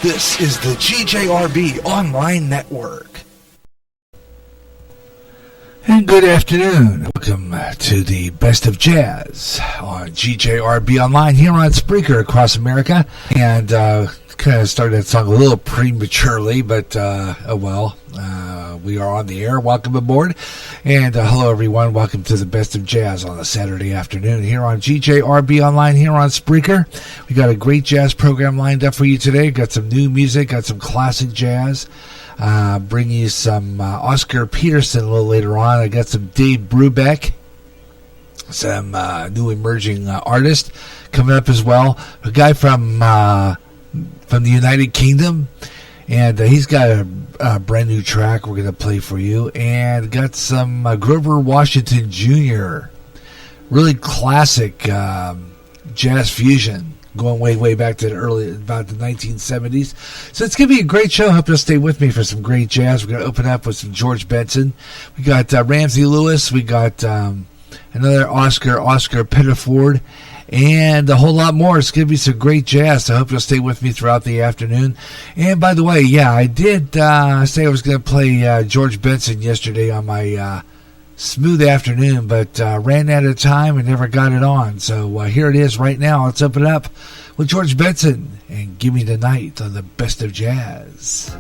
This is the GJRB Online Network. And good afternoon. Welcome to the Best of Jazz on GJRB Online here on Spreaker across America. And kind of started that song a little prematurely, but oh well. We are on the air. Welcome aboard. And hello, everyone. Welcome to the Best of Jazz on a Saturday afternoon here on GJRB Online here on Spreaker. We got a great jazz program lined up for you today. Got some new music, got some classic jazz. Bring you some Oscar Peterson a little later on. I got some Dave Brubeck, some new emerging artist coming up as well. A guy from the United Kingdom. And he's got a brand new track we're going to play for you. And got some Grover Washington Jr. Really classic jazz fusion going way back to about the 1970s. So it's going to be a great show. Hope you'll stay with me for some great jazz. We're going to open up with some George Benson. We got Ramsey Lewis. We got another Oscar Pettiford. And a whole lot more. It's going to be some great jazz. So I hope you'll stay with me throughout the afternoon. And by the way, yeah, I did say I was going to play George Benson yesterday on my smooth afternoon, but ran out of time and never got it on. So here it is right now. Let's open it up with George Benson and Give Me the Night on the Best of Jazz.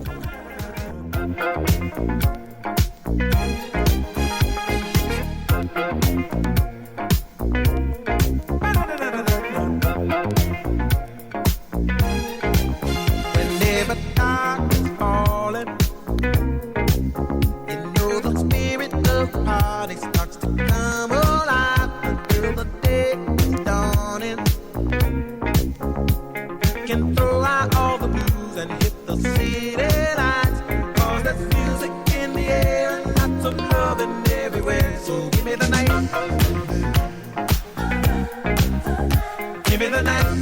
Give me the night.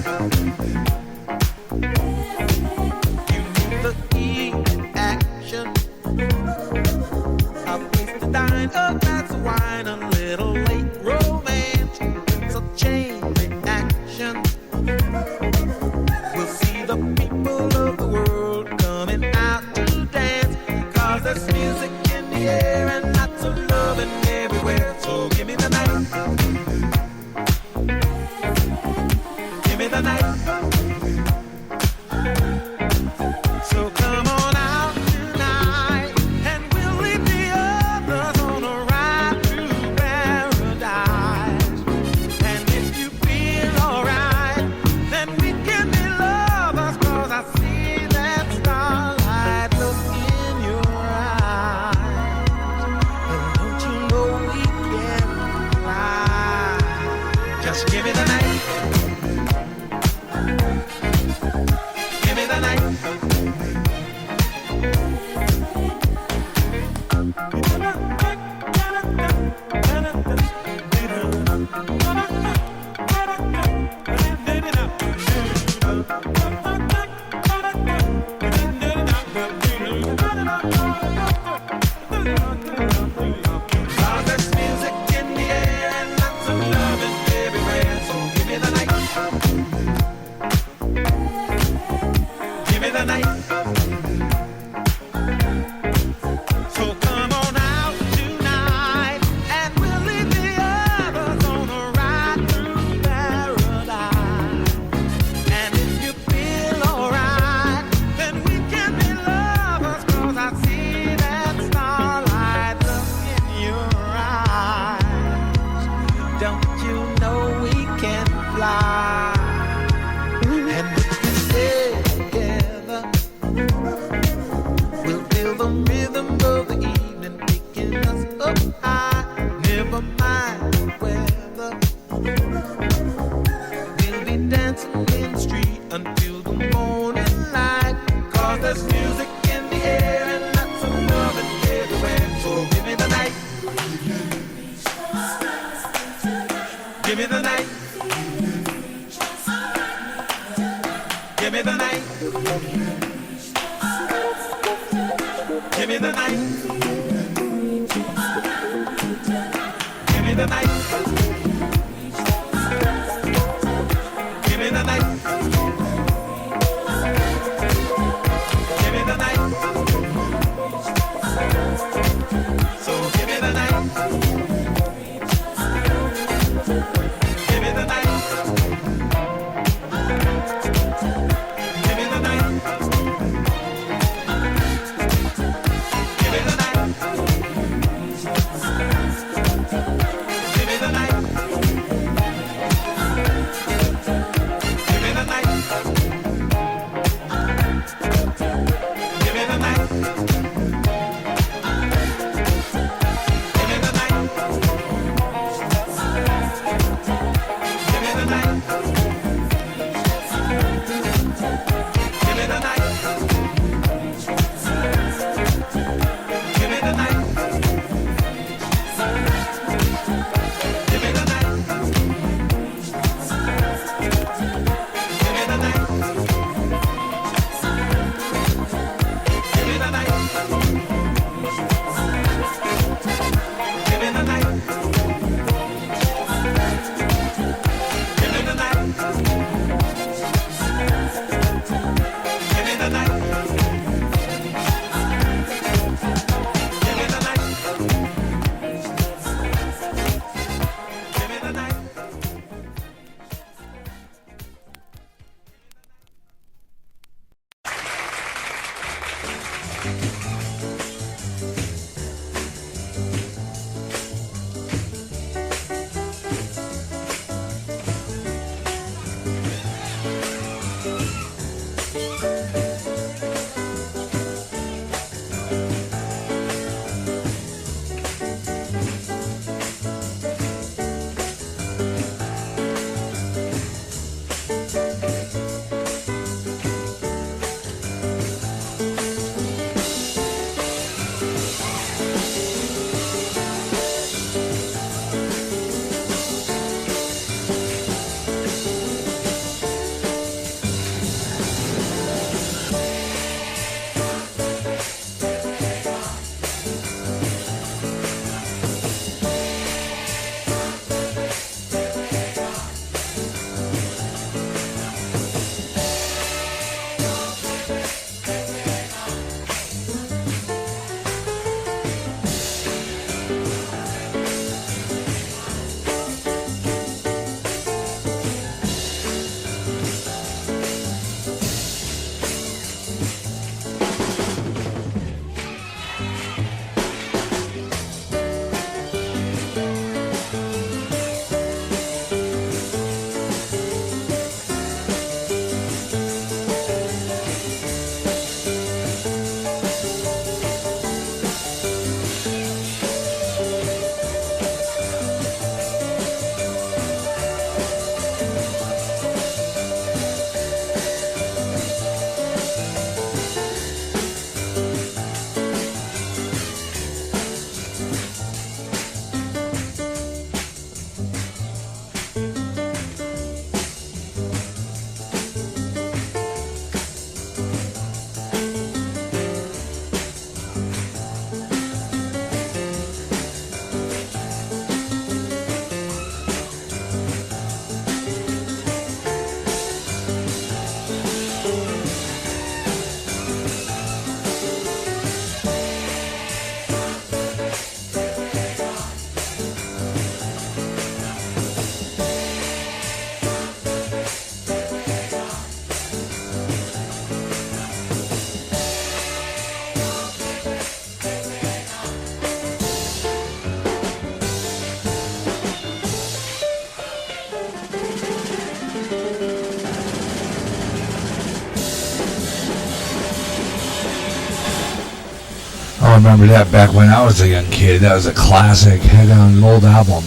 I remember that back when I was a young kid. That was a classic. Had on an old album.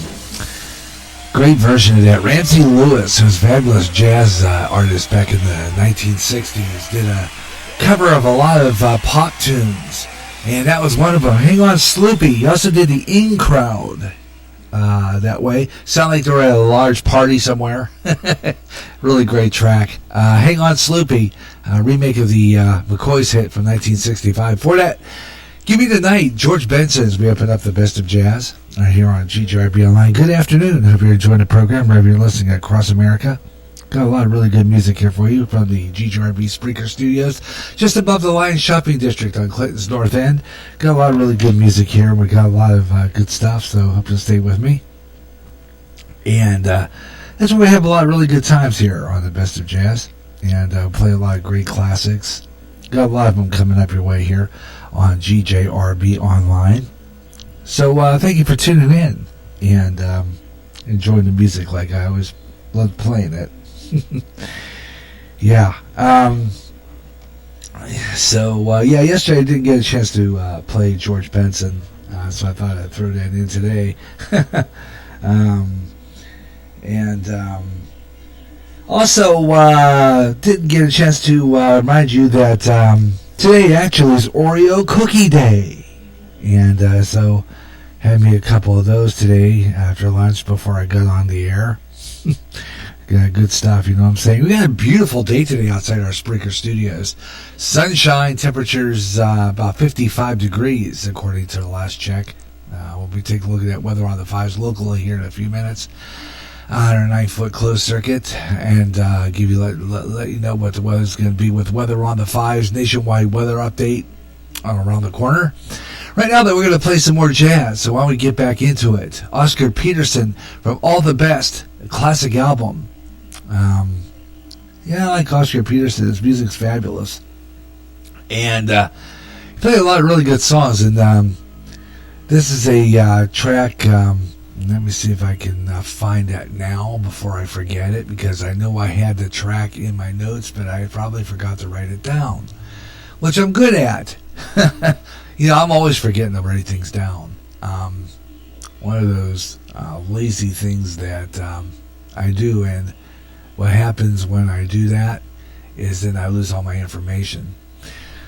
Great version of that. Ramsey Lewis, who's a fabulous jazz artist back in the 1960s, did a cover of a lot of pop tunes. And that was one of them. Hang On Sloopy. He also did the In Crowd that way. Sound like they were at a large party somewhere. Really great track. Hang On Sloopy, remake of the McCoy's hit from 1965. For that, Give Me the Night, George Benson's We Open Up the Best of Jazz. here on GJRB Online. Good afternoon. Hope you're enjoying the program wherever you're listening across America. Got a lot of really good music here for you from the GJRB Spreaker Studios, just above the Lions Shopping District on Clinton's North End. Got a lot of really good music here. We got a lot of good stuff, so hope you'll stay with me. And that's where we have a lot of really good times here on the Best of Jazz, and play a lot of great classics. Got a lot of them coming up your way here on GJRB Online. So thank you for tuning in and enjoying the music like I always love playing it. Yeah. Yesterday I didn't get a chance to play George Benson, so I thought I'd throw that in today. Also didn't get a chance to remind you that today actually is Oreo Cookie Day. And so had me a couple of those today after lunch before I got on the air. Got good stuff, you know what I'm saying? We got a beautiful day today outside our Spreaker Studios. Sunshine, temperatures about 55 degrees according to the last check. We'll be taking a look at that weather on the 5s locally here in a few minutes on our 9-foot closed circuit, and let you know what the weather's going to be with Weather on the 5s nationwide weather update around the corner. Right now, though, we're going to play some more jazz, so why don't we get back into it? Oscar Peterson from All the Best, a classic album. I like Oscar Peterson. His music's fabulous. And he played a lot of really good songs, and this is a track. Let me see if I can find that now before I forget it, because I know I had the track in my notes, but I probably forgot to write it down, which I'm good at. I'm always forgetting to write things down. One of those lazy things that I do, and what happens when I do that is then I lose all my information.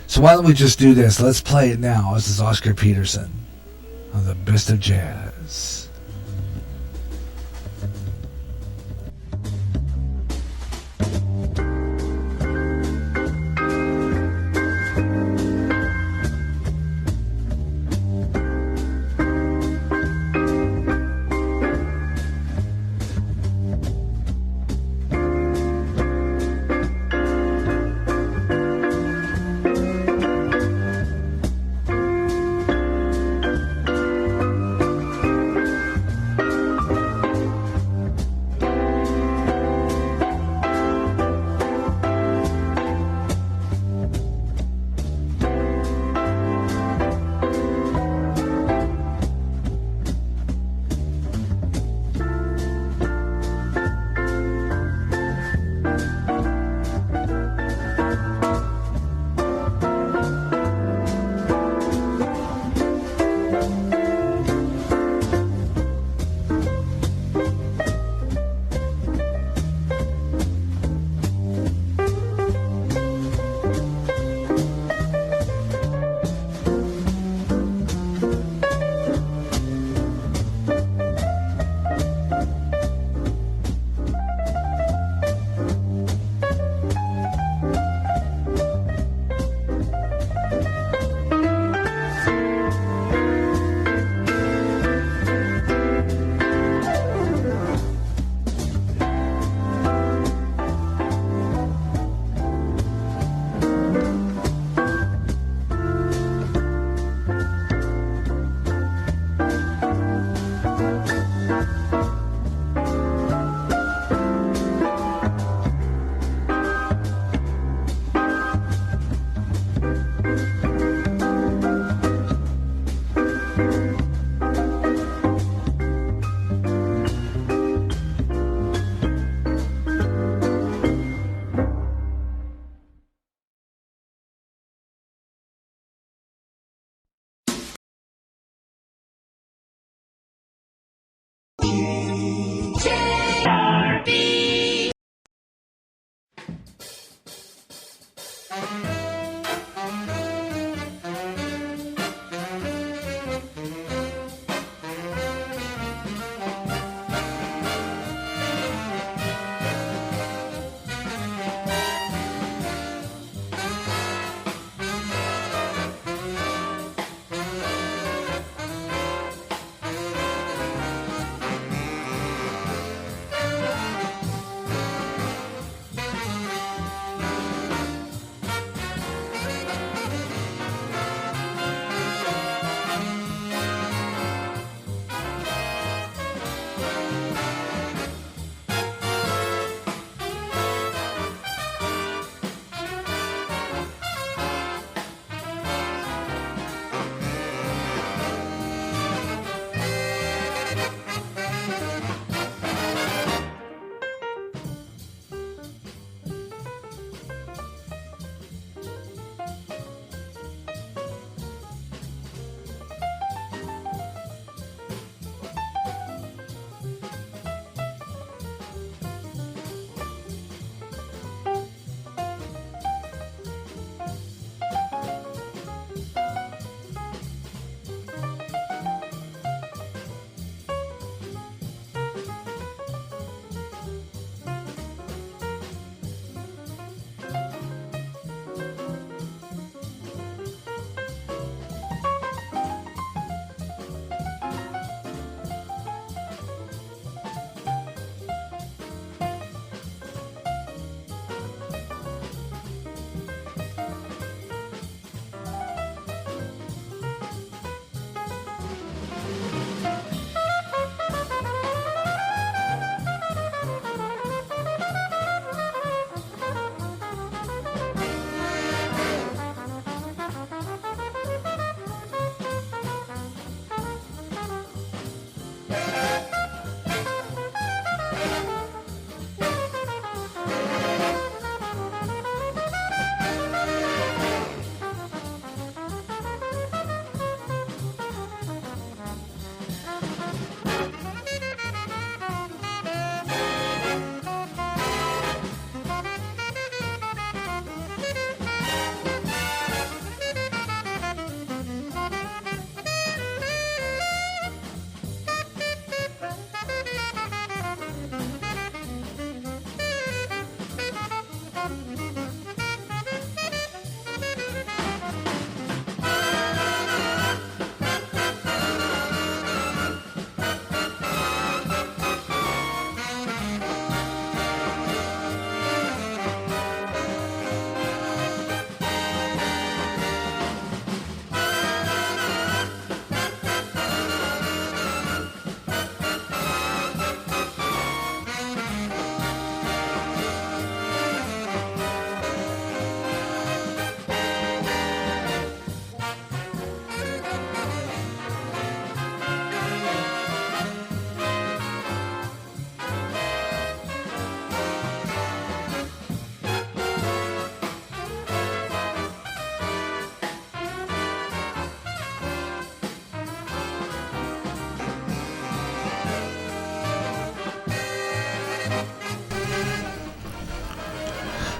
So why don't we just do this? Let's play it now. This is Oscar Peterson on the Best of Jazz.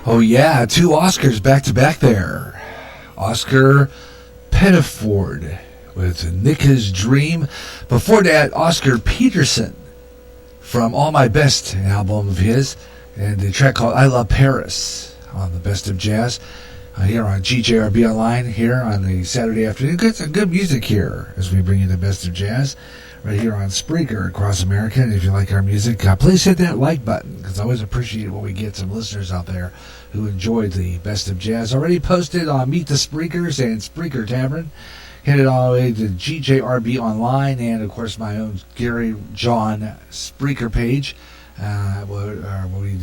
Oh yeah, 2 Oscars back to back there. Oscar Pettiford with Nicka's Dream. Before that, Oscar Peterson from All My Best, an album of his, and the track called I Love Paris on the Best of Jazz. Here on GJRB Online, here on the Saturday afternoon. Got some good music here as we bring you the Best of Jazz right here on Spreaker across America. And if you like our music, please hit that like button, because I always appreciate when we get some listeners out there who enjoyed the Best of Jazz. Already posted on Meet the Spreakers and Spreaker Tavern. Hit it all the way to GJRB Online and, of course, my own Gary John Spreaker page. We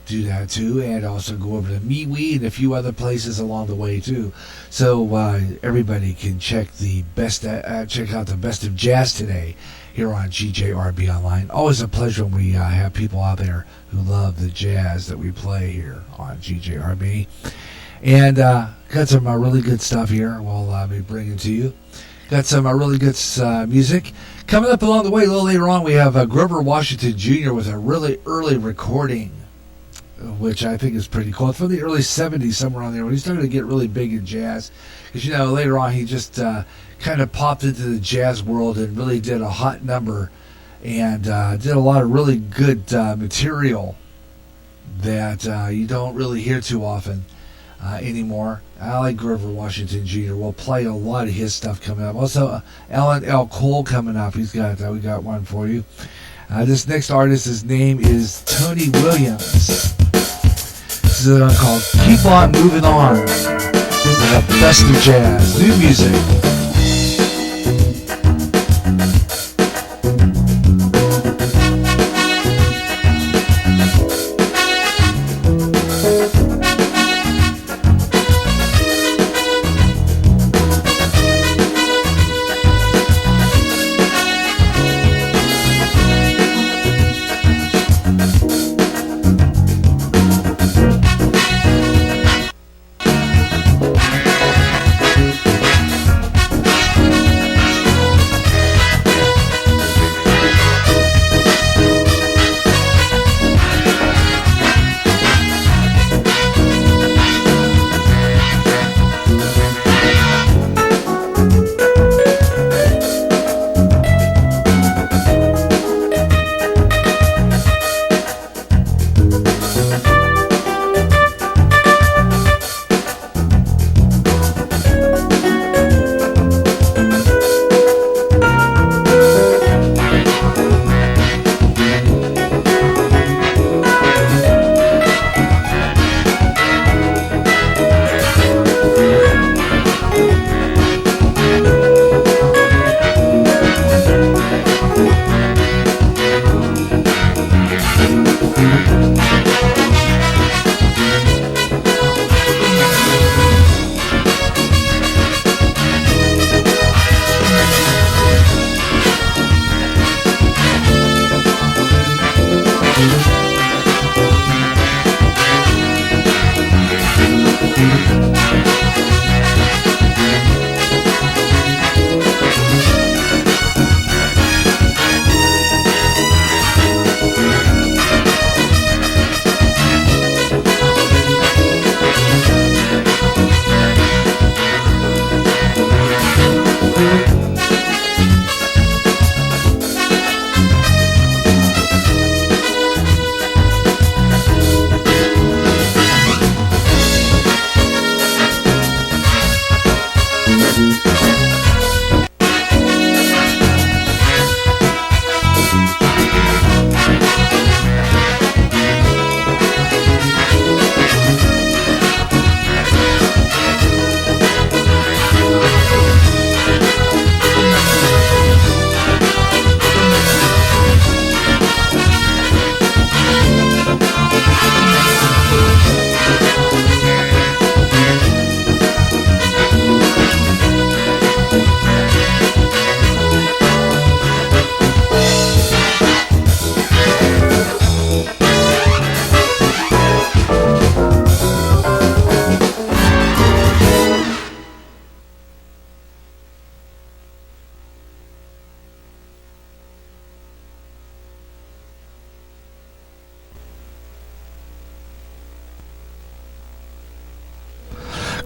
do that too, and also go over to MeWe and a few other places along the way too. So everybody can check out the Best of Jazz today here on GJRB Online. Always a pleasure when we have people out there who love the jazz that we play here on GJRB. And got some really good stuff here we'll be bringing to you. Got some really good music. Coming up along the way a little later on, we have Grover Washington Jr. with a really early recording, which I think is pretty cool. It's from the early 70s, somewhere on there, when he started to get really big in jazz. Because, later on he just kind of popped into the jazz world and really did a hot number and did a lot of really good material that you don't really hear too often anymore. I like Grover Washington Jr. We'll play a lot of his stuff coming up. Also, Alan L. Cole coming up. We got one for you. This next artist, his name is Tony Williams. This is a song called Keep On Moving On. The Best of Jazz. New music.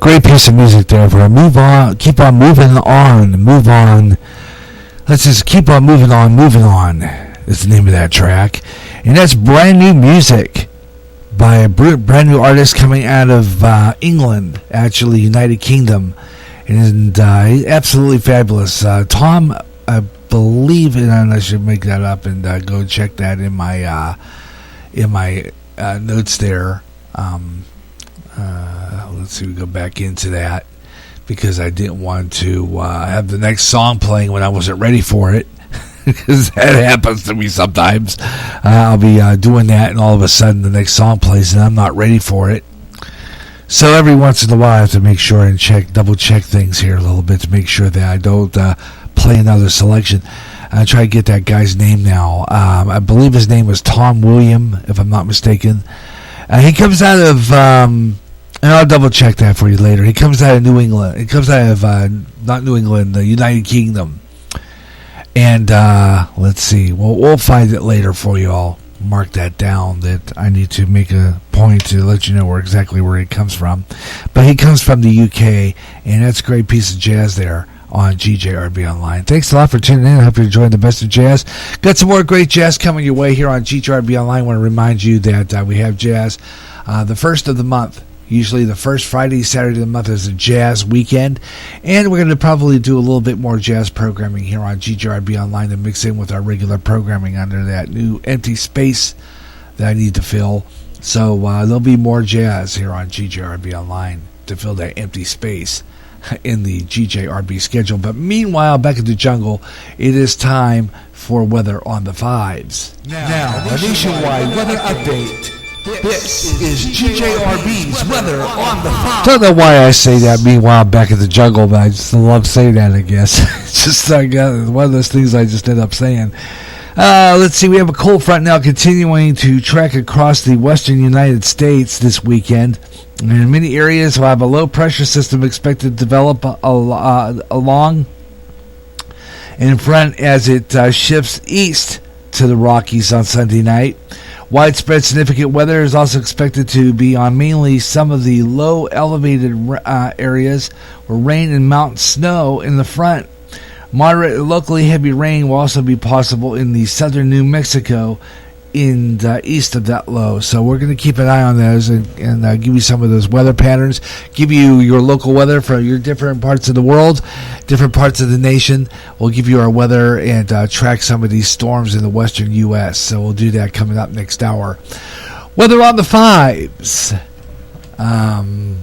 Great piece of music there for Move On, Keep On Moving On, Move On. Let's just keep on moving on is the name of that track. And that's brand new music by a brand new artist coming out of England, actually United Kingdom. And absolutely fabulous. Tom, I believe, and I should make that up and go check that in my notes there. Let's see, we go back into that because I didn't want to have the next song playing when I wasn't ready for it, because that happens to me sometimes. I'll be doing that, and all of a sudden the next song plays and I'm not ready for it. So every once in a while I have to make sure and double check things here a little bit to make sure that I don't play another selection. I try to get that guy's name now. I believe his name was Tom William, if I'm not mistaken. He comes out of, and I'll double check that for you later. He comes out of New England. He comes out of, not New England, the United Kingdom. And let's see. We'll find it later for you all. Mark that down, that I need to make a point to let you know exactly where he comes from. But he comes from the UK, and that's a great piece of jazz there on GJRB Online. Thanks a lot for tuning in. I hope you're enjoying the best of jazz. Got some more great jazz coming your way here on GJRB Online. I want to remind you that we have jazz the first of the month. Usually the first Friday, Saturday of the month is a jazz weekend. And we're going to probably do a little bit more jazz programming here on GJRB Online to mix in with our regular programming under that new empty space that I need to fill. So there'll be more jazz here on GJRB Online to fill that empty space in the GJRB schedule. But meanwhile, back in the jungle, it is time for Weather on the Fives. Now a nationwide weather update. This is GJRB's Weather on the Fives. Don't know why I say that, meanwhile, back in the jungle, but I just love saying that, I guess. It's just one of those things I just end up saying. Let's see, we have a cold front now continuing to track across the western United States this weekend. And in many areas, we'll have a low pressure system expected to develop along in front as it shifts east to the Rockies on Sunday night. Widespread significant weather is also expected to be on mainly some of the low elevated areas where rain and mountain snow in the front. Moderate and locally heavy rain will also be possible in the southern New Mexico in the east of that low. So we're going to keep an eye on those and give you some of those weather patterns, give you your local weather for your different parts of the world, different parts of the nation. We'll give you our weather and track some of these storms in the western U.S. So we'll do that coming up next hour. Weather on the Fives. Right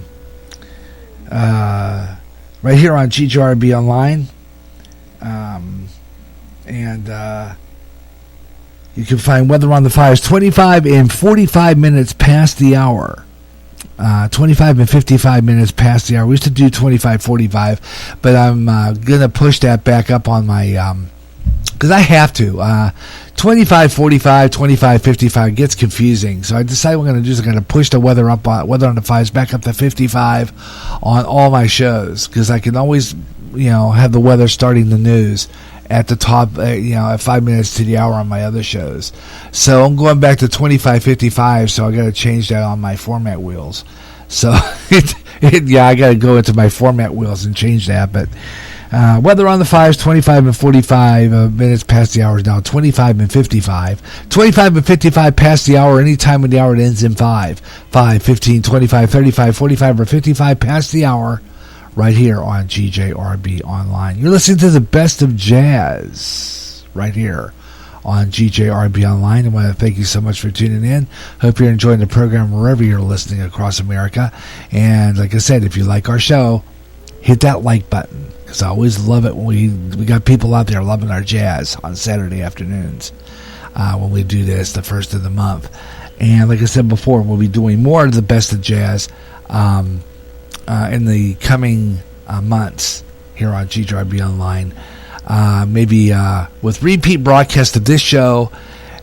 here on GJRB Online. You can find Weather on the Fives 25 and 45 minutes past the hour. 25 and 55 minutes past the hour. We used to do 25, 45, but I'm going to push that back up on my, because I have to. 25, 45, 25, 55 gets confusing. So I decided what I'm going to do is I'm going to push the weather on the Fives back up to 55 on all my shows, because I can always, have the weather starting the news at the top, at 5 minutes to the hour on my other shows. So I'm going back to 25, 55, so I got to change that on my format wheels. So, I got to go into my format wheels and change that. But weather on the Fives, 25 and 45 minutes past the hour is now 25 and 55. 25 and 55 past the hour, anytime when the hour ends in 5. 5, 15, 25, 35, 45, or 55 past the hour. Right here on GJRB Online. You're listening to the best of jazz right here on GJRB Online. I want to thank you so much for tuning in. Hope you're enjoying the program wherever you're listening across America. And like I said, if you like our show, hit that like button, because I always love it when we got people out there loving our jazz on Saturday afternoons when we do this the first of the month. And like I said before, we'll be doing more of the best of jazz in the coming months here on GJRB Online. Maybe with repeat broadcast of this show.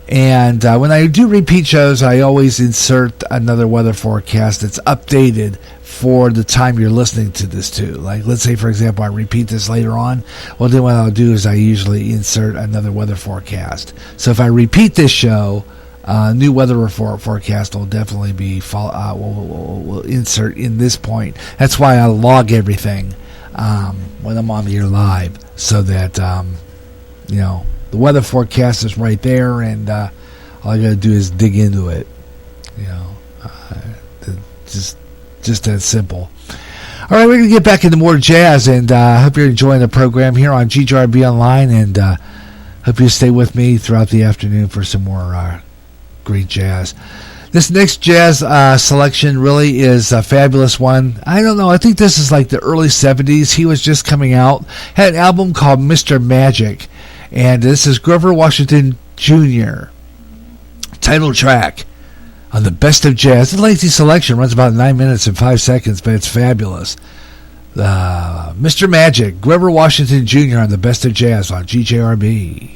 And when I do repeat shows, I always insert another weather forecast that's updated for the time you're listening to this too. Like, let's say, for example, I repeat this later on. Well, then what I'll do is I usually insert another weather forecast. So if I repeat this show, New weather forecast will definitely be we'll insert in this point. That's why I log everything when I'm on here live, so that the weather forecast is right there, and all I got to do is dig into it. Just that simple. All right, we're going to get back into more jazz, and I hope you're enjoying the program here on GJRB Online, and hope you stay with me throughout the afternoon for some more great jazz. This next jazz selection really is a fabulous one. I don't know, I think this is like the early 70s. He was just coming out. Had an album called Mr. Magic, and this is Grover Washington Jr. Title track on the Best of Jazz. The lengthy selection runs about 9 minutes and 5 seconds, but it's fabulous. Mr. Magic, Grover Washington Jr. on the Best of Jazz on GJRB.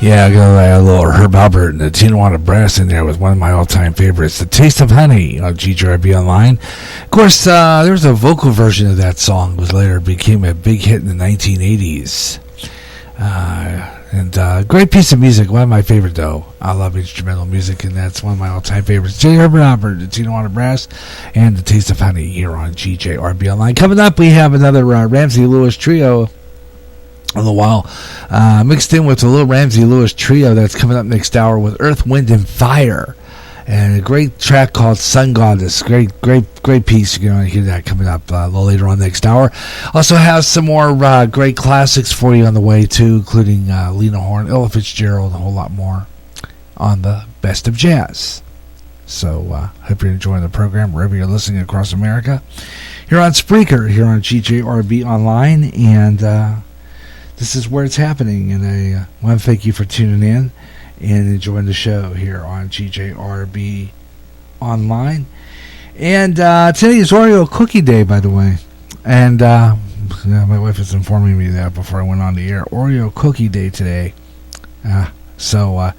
Yeah, I got a little Herb Albert and the Tijuana Brass in there with one of my all-time favorites, The Taste of Honey on GJRB Online. Of course, there was a vocal version of that song that later became a big hit in the 1980s. And great piece of music, one of my favorite though. I love instrumental music, and that's one of my all-time favorites. J. Herb Albert, the Tijuana Brass, and The Taste of Honey here on GJRB Online. Coming up, we have another Ramsey Lewis trio on the while, mixed in with a little Ramsey Lewis trio that's coming up next hour with Earth, Wind, and Fire, and a great track called Sun Goddess. Great piece. You're going to hear that coming up a little later on next hour. Also have some more great classics for you on the way too, including Lena Horne, Ella Fitzgerald, and a whole lot more on the Best of Jazz. So hope you're enjoying the program wherever you're listening across America. Here on Spreaker, here on GJRB Online, and this is where it's happening, and I want to thank you for tuning in and enjoying the show here on GJRB Online. And today is Oreo Cookie Day, by the way. And my wife was informing me that before I went on the air. Oreo Cookie Day today. So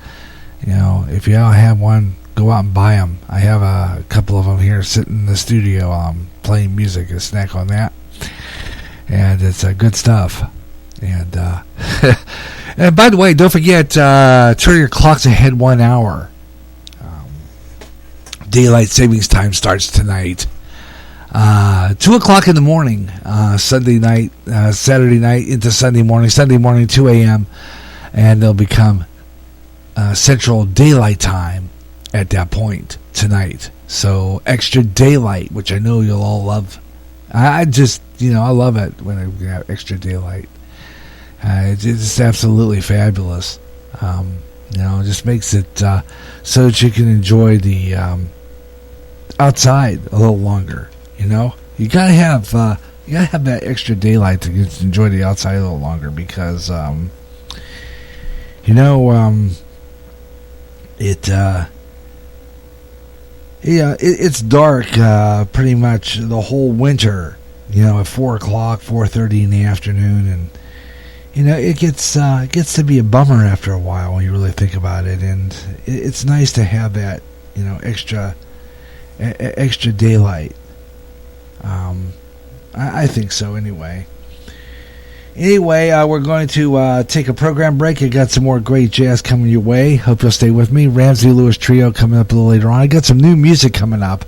if you don't have one, go out and buy them. I have a couple of them here sitting in the studio playing music, a snack on that. And it's good stuff. And and by the way, don't forget, turn your clocks ahead 1 hour. Daylight savings time starts tonight. 2 o'clock in the morning, Sunday night, Saturday night into Sunday morning 2 a.m., and they'll become Central Daylight Time at that point tonight. So extra daylight, which I know you'll all love. I just, I love it when we have extra daylight. It's just absolutely fabulous. It just makes it so that you can enjoy the outside a little longer. You gotta have that extra daylight to enjoy the outside a little longer, because it's dark pretty much the whole winter. At 4 o'clock, 4:30 in the afternoon, and it gets to be a bummer after a while when you really think about it. And it's nice to have that extra daylight. I think so anyway. We're going to take a program break. I got some more great jazz coming your way. Hope you'll stay with me. Ramsey Lewis Trio coming up a little later on. I got some new music coming up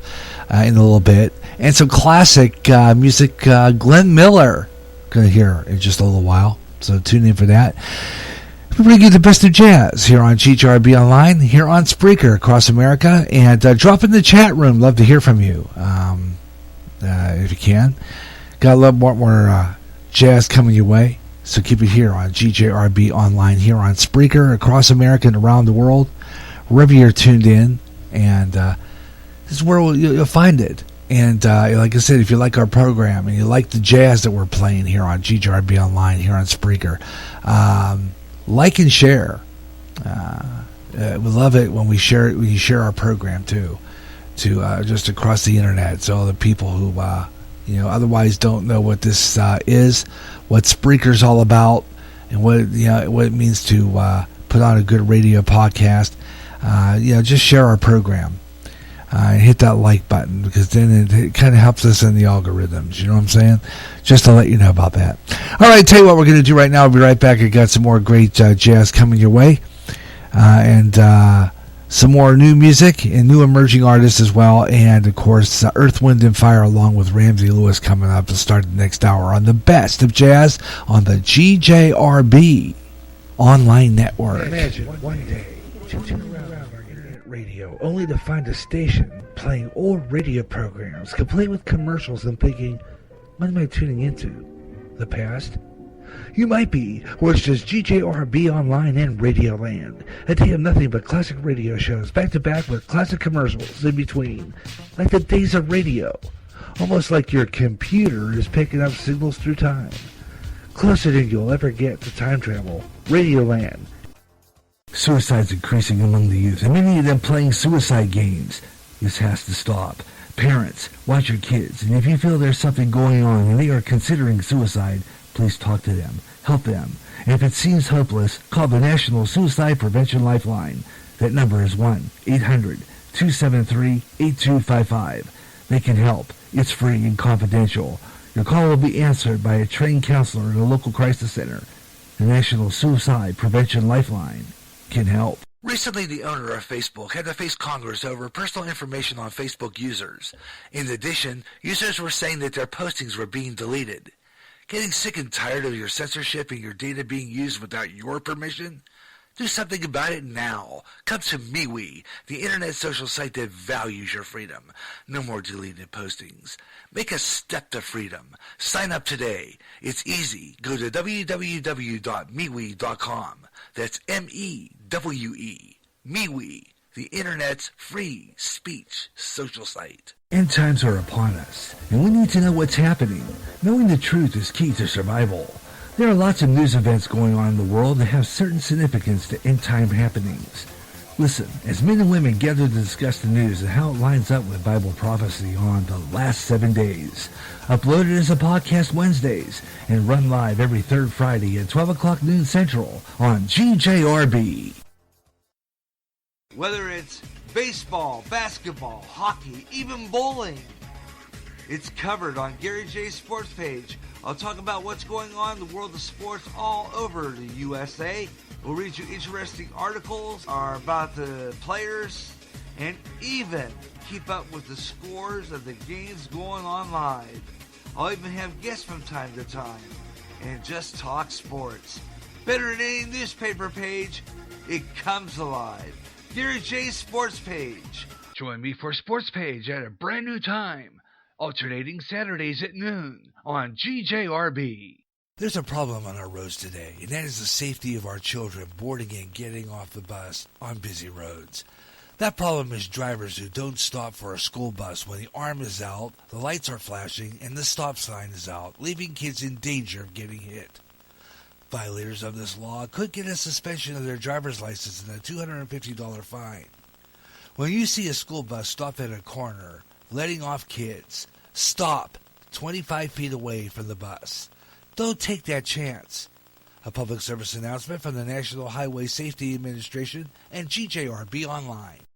in a little bit, and some classic music. Glenn Miller going to hear in just a little while, so tune in for that. We bring you the best of jazz here on GJRB Online, here on Spreaker across America, and drop in the chat room. Love to hear from you if you can. Got a lot more jazz coming your way, so keep it here on GJRB Online, here on Spreaker across America and around the world, wherever you're tuned in, and this is where you'll find it. And like I said, if you like our program and you like the jazz that we're playing here on GJRB Online, here on Spreaker, like and share. We love it when you share our program too, to just across the internet, so the people who otherwise don't know what this is, what Spreaker's all about, and what it means to put on a good radio podcast. Just share our program and hit that like button, because then it kind of helps us in the algorithms. You know what I'm saying? Just to let you know about that. All right, tell you what we're going to do right now. I'll be right back. I got some more great jazz coming your way, and some more new music and new emerging artists as well. And, of course, Earth, Wind, and Fire along with Ramsey Lewis coming up to start the next hour on the best of jazz on the GJRB Online Network. Imagine one day to turn around our internet radio only to find a station playing old radio programs complete with commercials and thinking, what am I tuning into? The past? You might be, or it's just GJRB Online and Radio Land. A day of nothing but classic radio shows, back to back with classic commercials in between. Like the days of radio. Almost like your computer is picking up signals through time. Closer than you'll ever get to time travel. Radio Land. Suicide's increasing among the youth, and many of them playing suicide games. This has to stop. Parents, watch your kids, and if you feel there's something going on and they are considering suicide, please talk to them, help them. And if it seems hopeless, call the National Suicide Prevention Lifeline. That number is 1-800-273-8255. They can help. It's free and confidential. Your call will be answered by a trained counselor in a local crisis center. The National Suicide Prevention Lifeline can help. Recently, the owner of Facebook had to face Congress over personal information on Facebook users. In addition, users were saying that their postings were being deleted. Getting sick and tired of your censorship and your data being used without your permission? Do something about it now. Come to MeWe, the internet social site that values your freedom. No more deleted postings. Make a step to freedom. Sign up today. It's easy. Go to www.MeWe.com. That's M-E-W-E. MeWe, the internet's free speech social site. End times are upon us, and we need to know what's happening. Knowing the truth is key to survival. There are lots of news events going on in the world that have certain significance to end-time happenings. Listen, as men and women gather to discuss the news and how it lines up with Bible prophecy on the last 7 days. Uploaded as a podcast Wednesdays and run live every third Friday at 12 o'clock noon Central on GJRB. Whether it's baseball, basketball, hockey, even bowling, it's covered on Gary J's sports page. I'll talk about what's going on in the world of sports all over the USA. We'll read you interesting articles about the players and even keep up with the scores of the games going on live. I'll even have guests from time to time and just talk sports. Better than any newspaper page, it comes alive. Gary J's Sports Page. Join me for Sports Page at a brand new time, alternating Saturdays at noon on GJRB. There's a problem on our roads today, and that is the safety of our children boarding and getting off the bus on busy roads. That problem is drivers who don't stop for a school bus when the arm is out, the lights are flashing, and the stop sign is out, leaving kids in danger of getting hit. Violators of this law could get a suspension of their driver's license and a $250 fine. When you see a school bus stop at a corner, letting off kids, stop 25 feet away from the bus. Don't take that chance. A public service announcement from the National Highway Safety Administration and GJRB Online.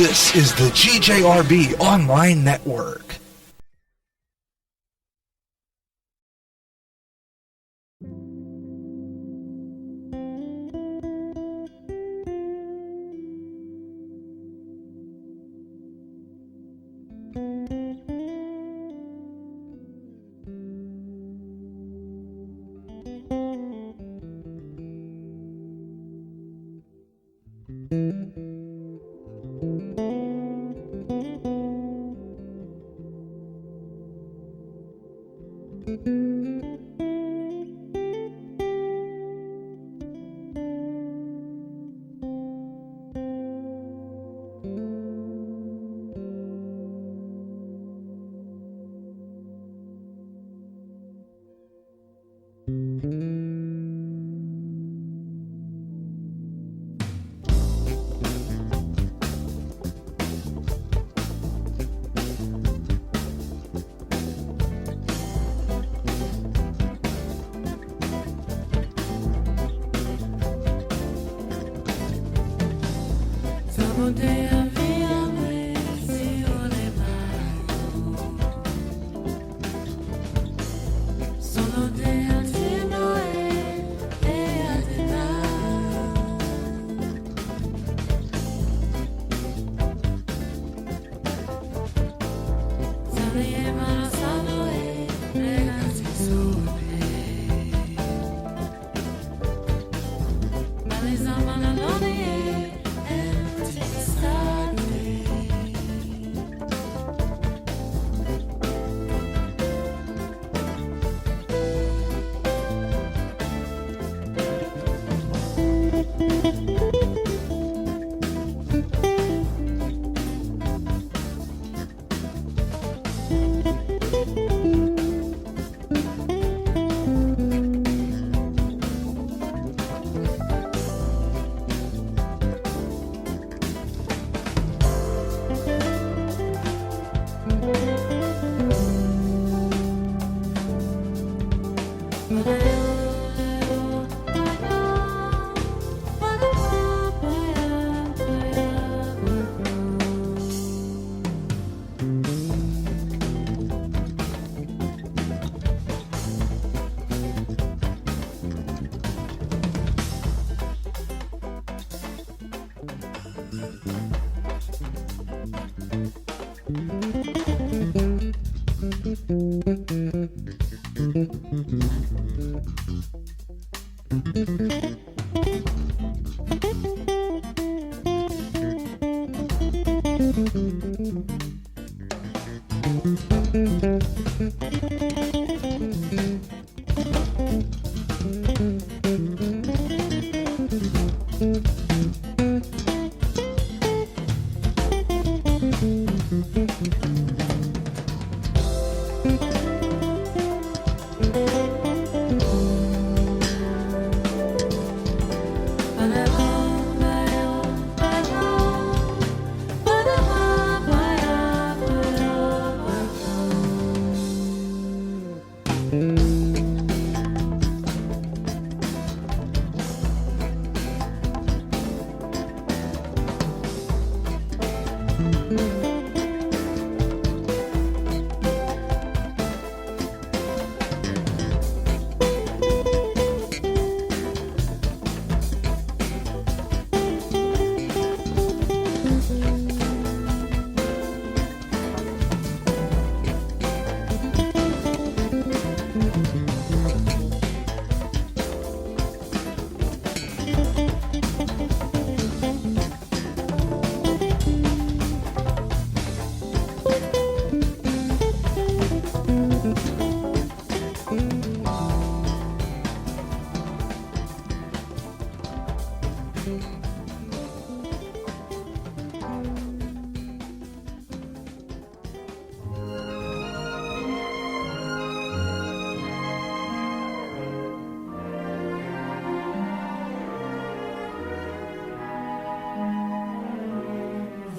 This is the GJRB Online Network.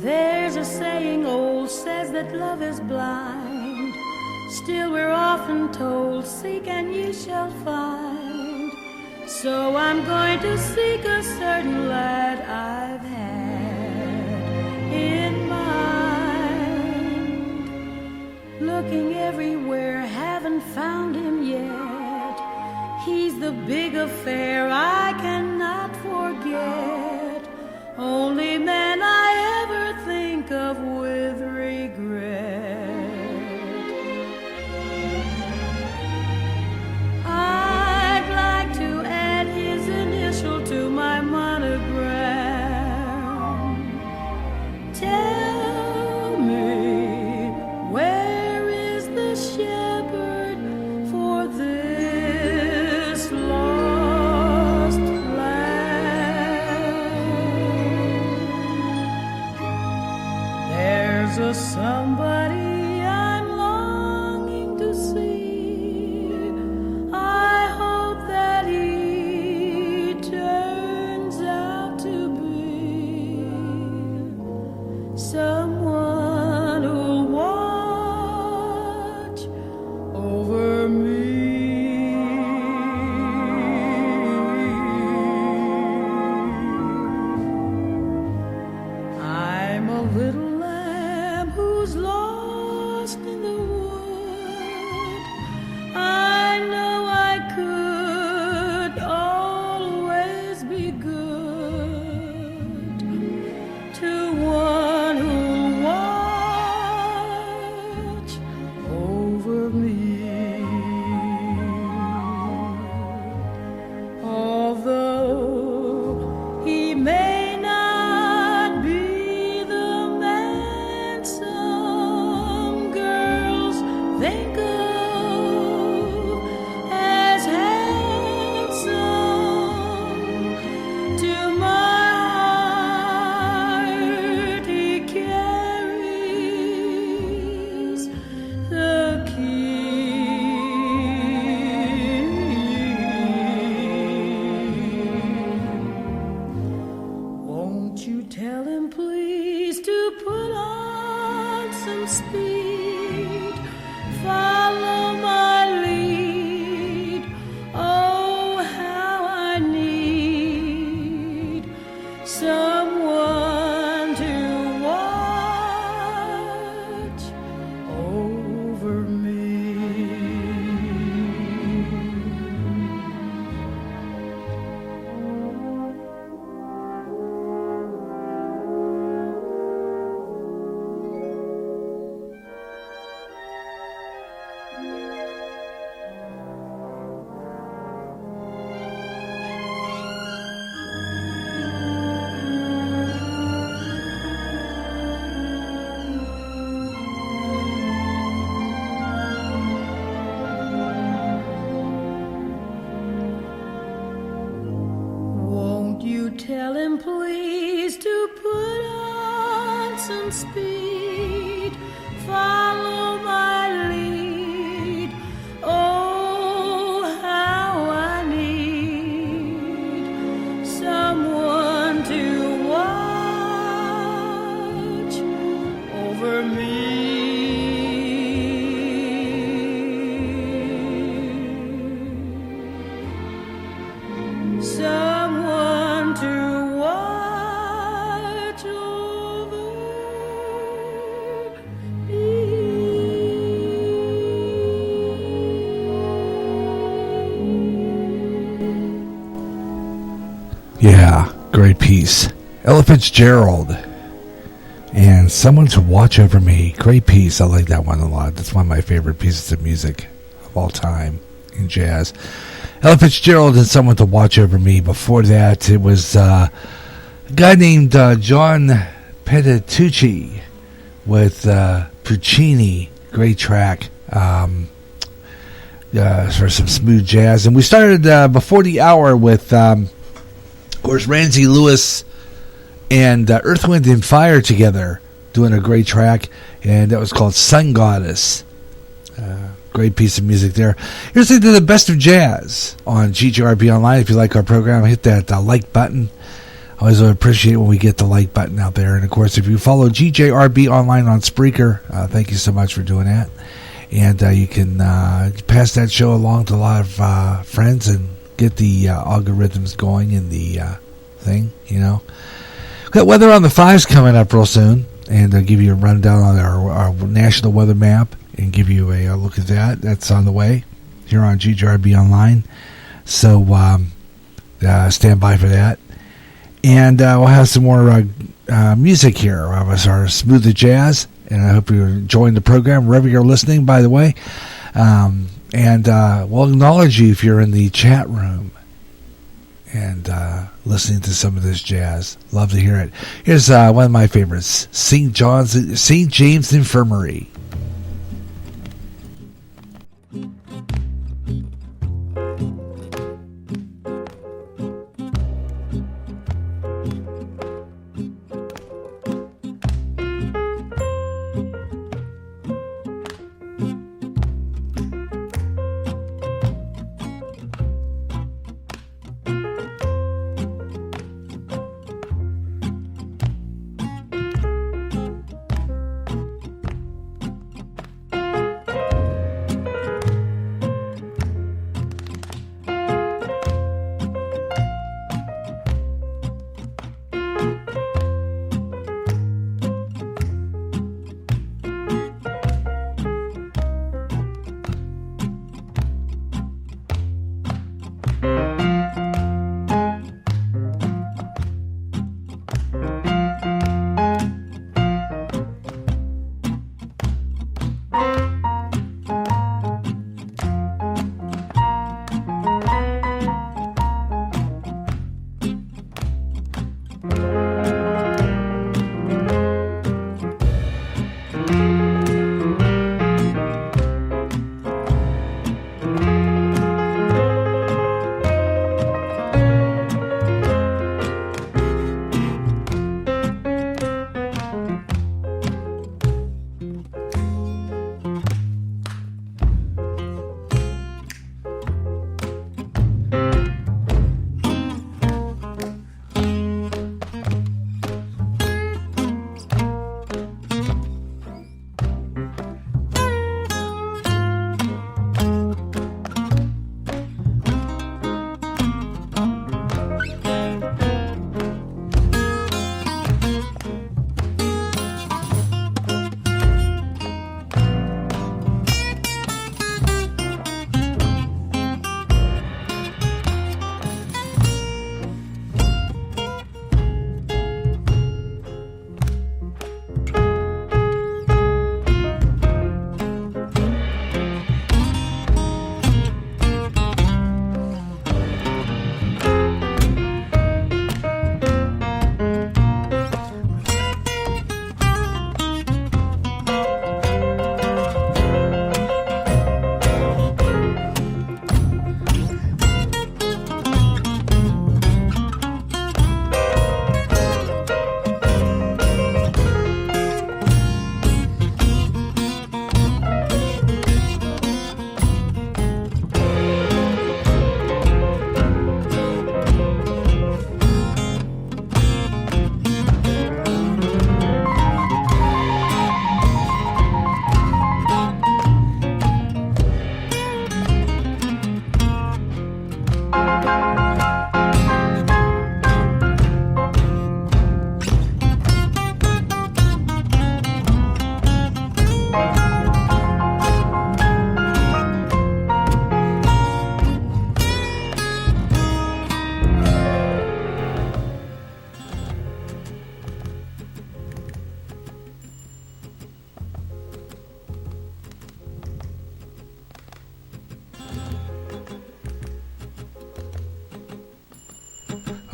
There's a saying old says that love is blind. Still we're often told, seek and you shall find. So I'm going to seek a certain lad I've had in looking everywhere, haven't found him yet. He's the big affair I cannot forget. Only man I ever think of with regret. I'd like to add his initial to my monogram. Tell me, where is the shepherd for this lost land? There's a somebody I'm longing to see. I hope that he turns out to be someone who'll watch over me. I'm a little lamb who's lost in the wood. I know I could always be good to one who'll watch over me. Although he may not be the man some girls think of as handsome, to my heart he carries the key. Won't you tell him please to put on some speed, follow my lead. Oh, how I need someone to watch over me. Won't you tell him please to put on some speed, follow my lead. Oh, how I need someone to watch over me. Someone to watch over Yeah, great piece. Ella Fitzgerald and Someone to Watch Over Me. Great piece. I like that one a lot. That's one of my favorite pieces of music of all time in jazz. Ella Fitzgerald and Someone to Watch Over Me. Before that, it was a guy named John Petitucci with Puccini. Great track for some smooth jazz. And we started before the hour with, of course, Ramsey Lewis and Earth, Wind, and Fire together doing a great track. And that was called Sun Goddess. Great piece of music there. Here's the best of jazz on GJRB Online. If you like our program, hit that like button. I always appreciate when we get the like button out there. And, of course, if you follow GJRB Online on Spreaker, thank you so much for doing that. And you can pass that show along to a lot of friends and get the algorithms going in the thing, you know. Got weather on the 5s coming up real soon. And I'll give you a rundown on our national weather map. and give you a look at that. That's on the way here on GJRB Online. So stand by for that. And we'll have some more music here. We'll have our Smooth the Jazz. And I hope you're enjoying the program wherever you're listening, by the way. And we'll acknowledge you if you're in the chat room and listening to some of this jazz. Love to hear it. Here's one of my favorites, St. James Infirmary.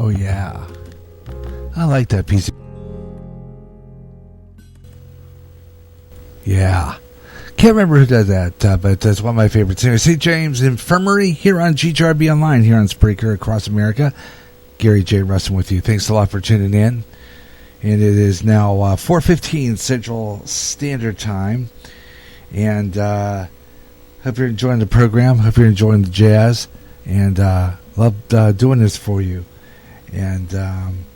Oh, yeah. I like that piece. Yeah. Can't remember who does that, but that's one of my favorites. Anyway, St. James Infirmary here on GJRB Online, here on Spreaker across America. Gary J. Russin with you. Thanks a lot for tuning in. And it is now 4:15 Central Standard Time. And hope you're enjoying the program. Hope you're enjoying the jazz. And love doing this for you. And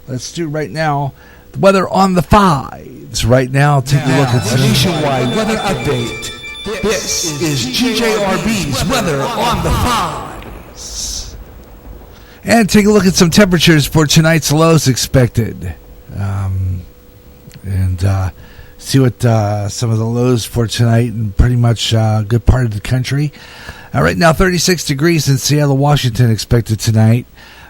let's do right now the weather on the fives. Right now, take a look at the nationwide weather update. This is GJRB's weather on the fives. And take a look at some temperatures for tonight's lows expected. See what some of the lows for tonight and pretty much a good part of the country. Right now, 36 degrees in Seattle, Washington expected tonight.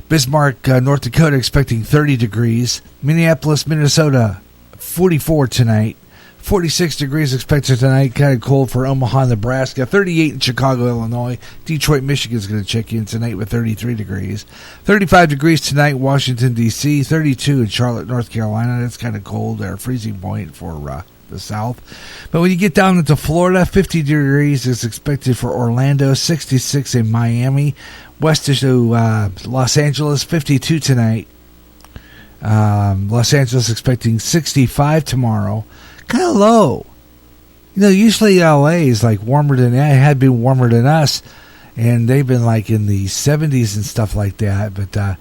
Bismarck, North Dakota expecting 30 degrees. Minneapolis, Minnesota, 44 tonight. 46 degrees expected tonight. Kind of cold for Omaha, Nebraska. 38 in Chicago, Illinois. Detroit, Michigan is going to check in tonight with 33 degrees. 35 degrees tonight, Washington, D.C. 32 in Charlotte, North Carolina. That's kind of cold there. Freezing point for the south. But when you get down into Florida, 50 degrees is expected for Orlando. 66 in Miami. West to Los Angeles, 52 tonight. Los Angeles expecting 65 tomorrow. Kind of low. Usually LA is like warmer than that. It had been warmer than us, and they've been like in the 70s and stuff like that. But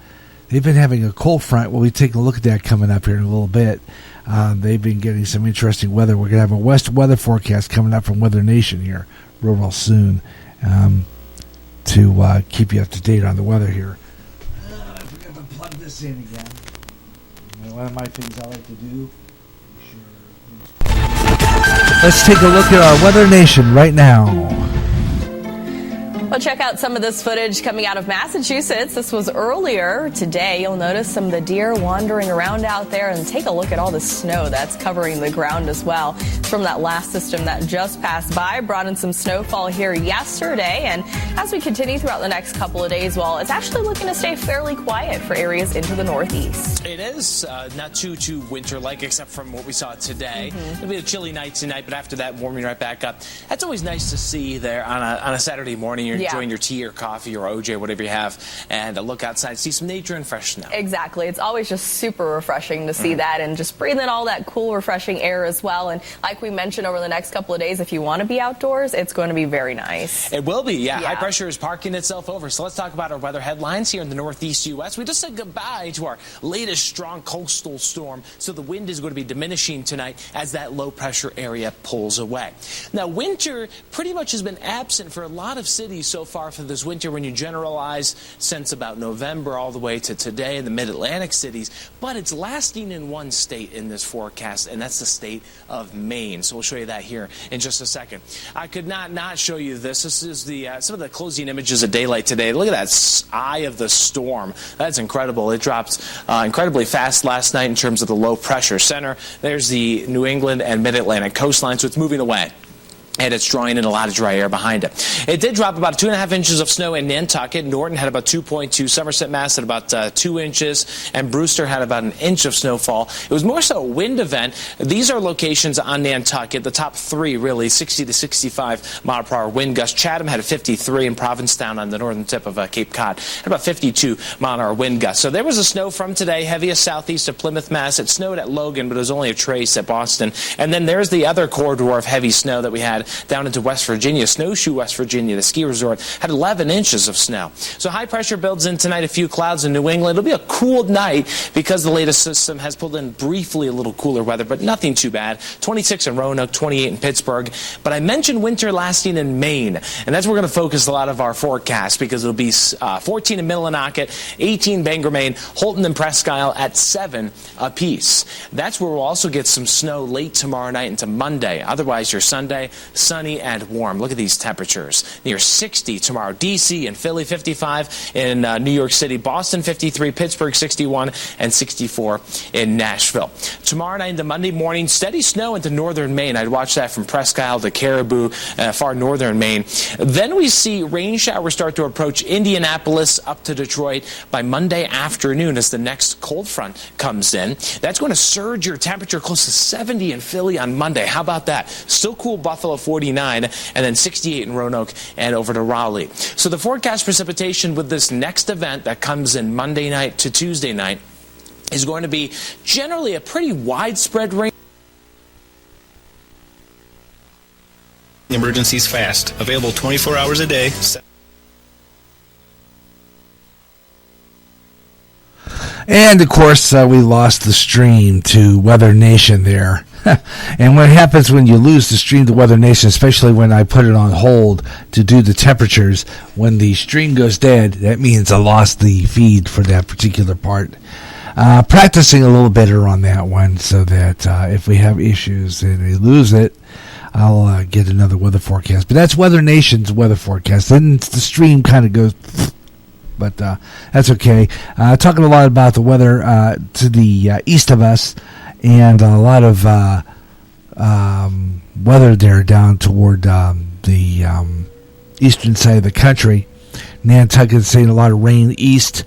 they've been having a cold front. We'll be taking a look at that coming up here in a little bit. They've been getting some interesting weather. We're going to have a west weather forecast coming up from Weather Nation here real soon to keep you up to date on the weather here. I forgot to plug this in again. One of my things I like to do. Let's take a look at our Weather Nation right now. Well, check out some of this footage coming out of Massachusetts. This was earlier today. You'll notice some of the deer wandering around out there, and take a look at all the snow that's covering the ground as well. It's from that last system that just passed by, brought in some snowfall here yesterday. And as we continue throughout the next couple of days, well, it's actually looking to stay fairly quiet for areas into the northeast. It is not too winter-like, except from what we saw today. It'll be a chilly night tonight, but after that, warming right back up. That's always nice to see there on a Saturday morning. You're enjoying your tea or coffee or OJ, whatever you have, and look outside, see some nature and fresh snow. Exactly. It's always just super refreshing to see that, and just breathe in all that cool, refreshing air as well. And like we mentioned, over the next couple of days, if you want to be outdoors, it's going to be very nice. It will be, yeah. High pressure is parking itself over. So let's talk about our weather headlines here in the northeast U.S. We just said goodbye to our latest strong coastal storm, so the wind is going to be diminishing tonight as that low pressure area pulls away. Now, winter pretty much has been absent for a lot of cities so far for this winter when you generalize since about November all the way to today in the mid-Atlantic cities, but it's lasting in one state in this forecast, and that's the state of Maine. So we'll show you that here in just a second. I could not show you this. This is some of the closing images of daylight today. Look at that eye of the storm. That's incredible. It dropped incredibly fast last night in terms of the low pressure center. There's the New England and mid-Atlantic coastline, so it's moving away. And it's drawing in a lot of dry air behind it. It did drop about 2.5 inches of snow in Nantucket. Norton had about 2.2. Somerset, Mass. had about 2 inches. And Brewster had about 1 inch of snowfall. It was more so a wind event. These are locations on Nantucket. The top three, really, 60 to 65 mile per hour wind gusts. Chatham had a 53, and Provincetown on the northern tip of Cape Cod had about 52 mile an hour wind gusts. So there was a snow from today, heaviest southeast of Plymouth, Mass. It snowed at Logan, but it was only a trace at Boston. And then there's the other corridor of heavy snow that we had down into West Virginia. Snowshoe, West Virginia, the ski resort, had 11 inches of snow. So high pressure builds in tonight, a few clouds in New England. It'll be a cool night because the latest system has pulled in briefly a little cooler weather, but nothing too bad. 26 in Roanoke, 28 in Pittsburgh. But I mentioned winter lasting in Maine, and that's where we're going to focus a lot of our forecast because it'll be 14 in Millinocket, 18 Bangor, Maine, Holton and Presque Isle at 7 apiece. That's where we'll also get some snow late tomorrow night into Monday. Otherwise, your Sunday, sunny and warm. Look at these temperatures. Near 60 tomorrow. D.C. and Philly 55. In New York City, Boston 53, Pittsburgh 61, and 64 in Nashville. Tomorrow night into Monday morning, steady snow into northern Maine. I'd watch that from Presque Isle to Caribou, far northern Maine. Then we see rain showers start to approach Indianapolis up to Detroit by Monday afternoon as the next cold front comes in. That's going to surge your temperature close to 70 in Philly on Monday. How about that? Still cool Buffalo 49, and then 68 in Roanoke and over to Raleigh. So the forecast precipitation with this next event that comes in Monday night to Tuesday night is going to be generally a pretty widespread rain. Emergencies fast. Available 24 hours a day. And, of course, we lost the stream to Weather Nation there. And what happens when you lose the stream to Weather Nation, especially when I put it on hold to do the temperatures, when the stream goes dead, that means I lost the feed for that particular part. practicing a little better on that one so that if we have issues and we lose it, I'll get another weather forecast. But that's Weather Nation's weather forecast. Then the stream kind of goes, but that's okay. Talking a lot about the weather to the east of us, and a lot of weather there down toward the eastern side of the country. Nantucket's saying a lot of rain east.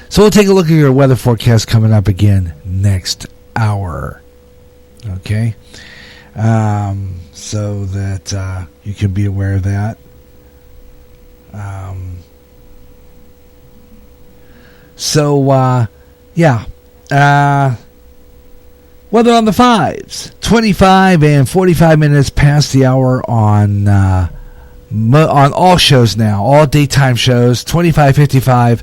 So we'll take a look at your weather forecast coming up again next hour. Okay? So that you can be aware of that. Weather on the fives. 25 and 45 minutes past the hour on all shows now. All daytime shows. 25, 55.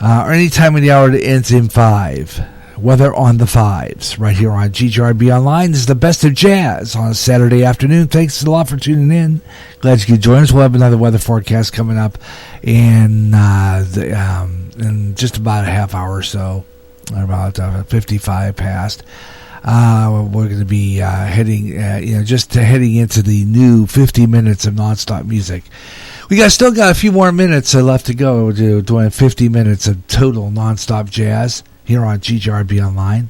Or any time of the hour that ends in 5. Weather on the fives. Right here on GJRB Online. This is the best of jazz on a Saturday afternoon. Thanks a lot for tuning in. Glad you could join us. We'll have another weather forecast coming up in just about a half hour or so. About 55 past. We're going to be heading into the new 50 minutes of nonstop music. We still got a few more minutes left to go. We're doing 50 minutes of total nonstop jazz here on GJRB Online.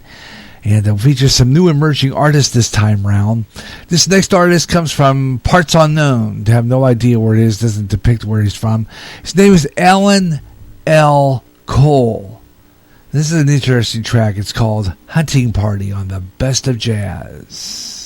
And we'll feature some new emerging artists this time round. This next artist comes from Parts Unknown. I have no idea where it is. Doesn't depict where he's from. His name is Alan L. Cole. This is an interesting track. It's called Hunting Party on the Best of Jazz.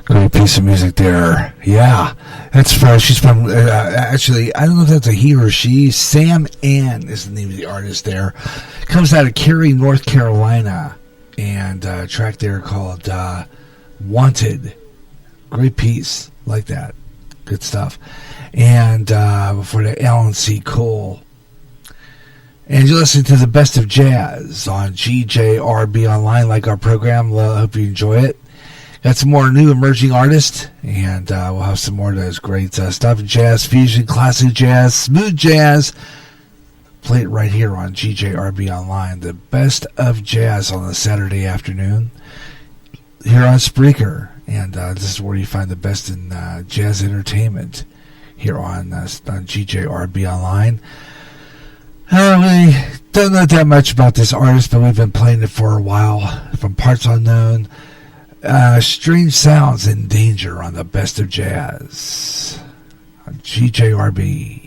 Great piece of music there. Yeah, that's fresh. She's from, actually, I don't know if that's a he or she. Sam Ann is the name of the artist there. Comes out of Cary, North Carolina. And a track there called Wanted. Great piece. Like that. Good stuff. And before that, Alan C. Cole. And you're listening to the Best of Jazz on GJRB Online, like our program. I hope you enjoy it. Got some more new emerging artists, and we'll have some more of those great stuff. Jazz, fusion, classic jazz, smooth jazz. Play it right here on GJRB Online. The Best of Jazz on a Saturday afternoon here on Spreaker. And this is where you find the best in jazz entertainment here on GJRB Online. We don't know that much about this artist, but we've been playing it for a while. From Parts Unknown, Strange Sounds in Danger on the Best of Jazz on GJRB.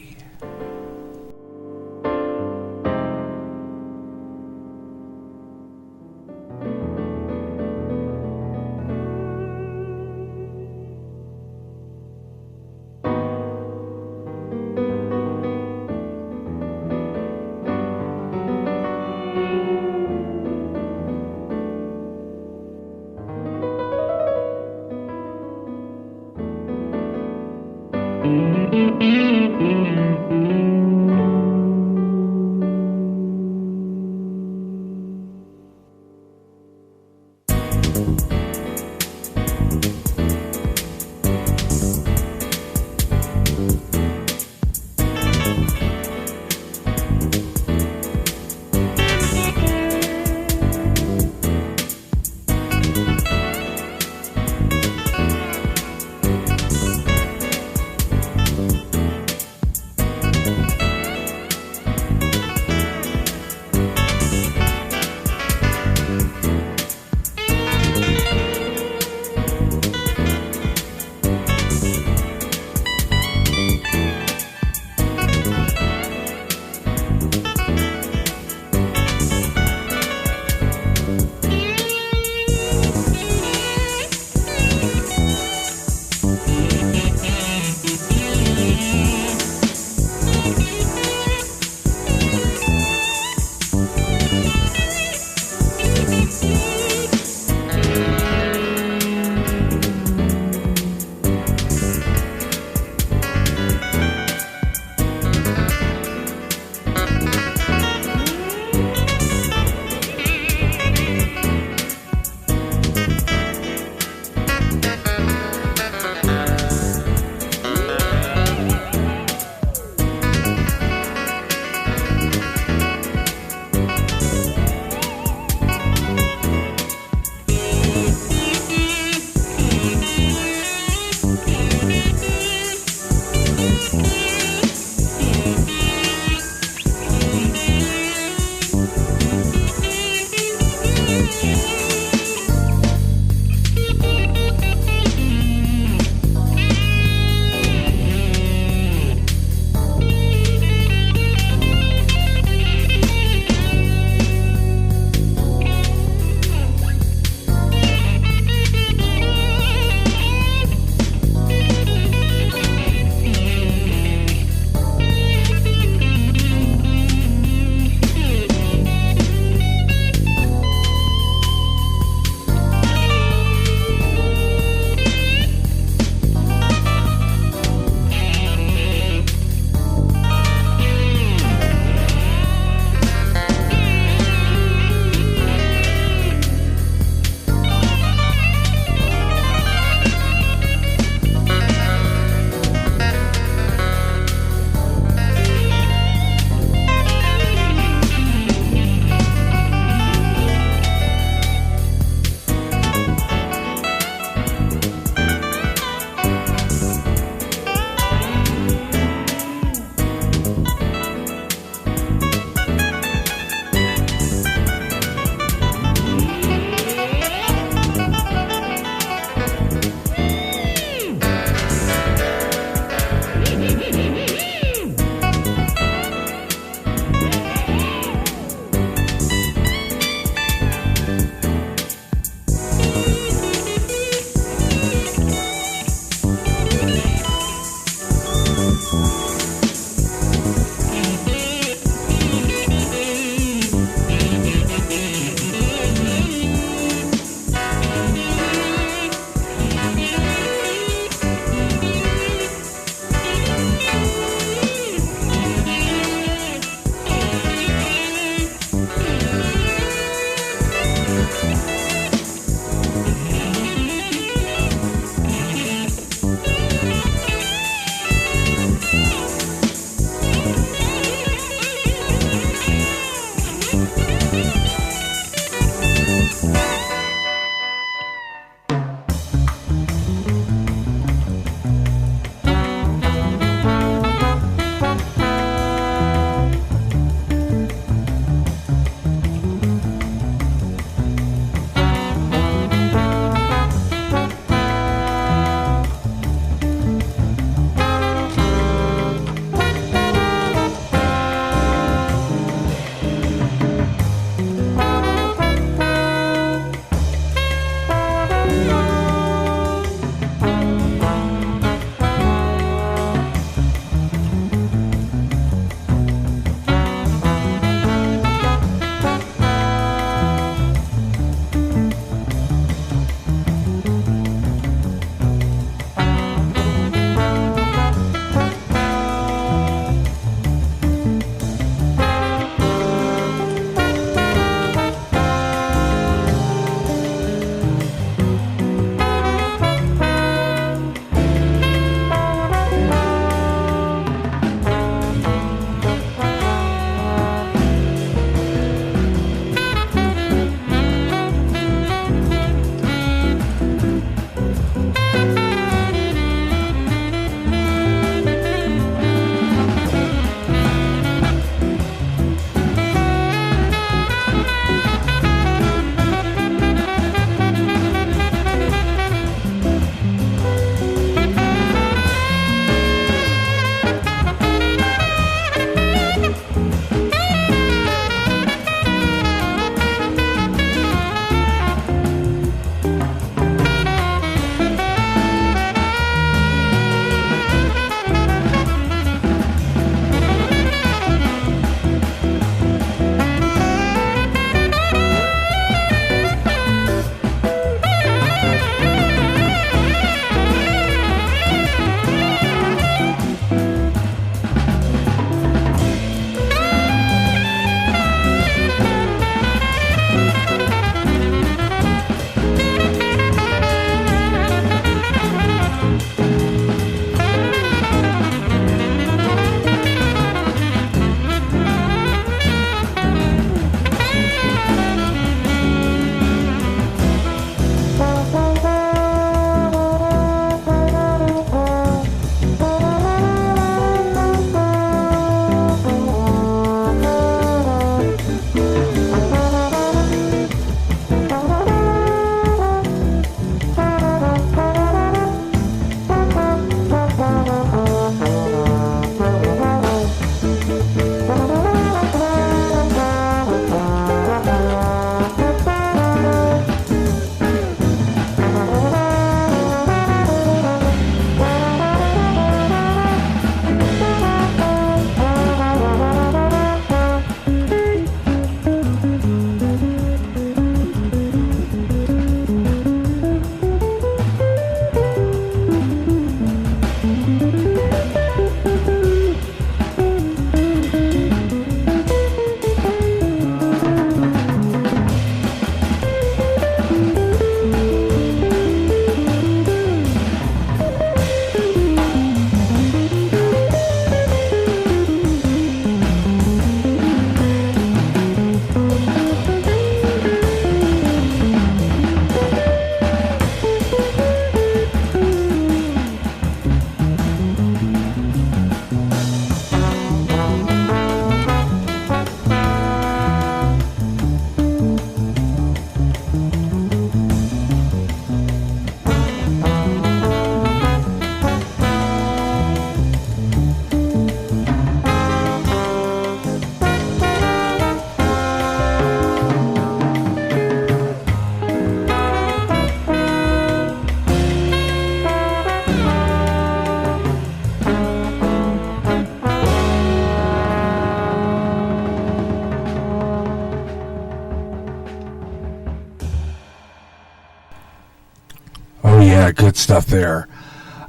that good stuff there.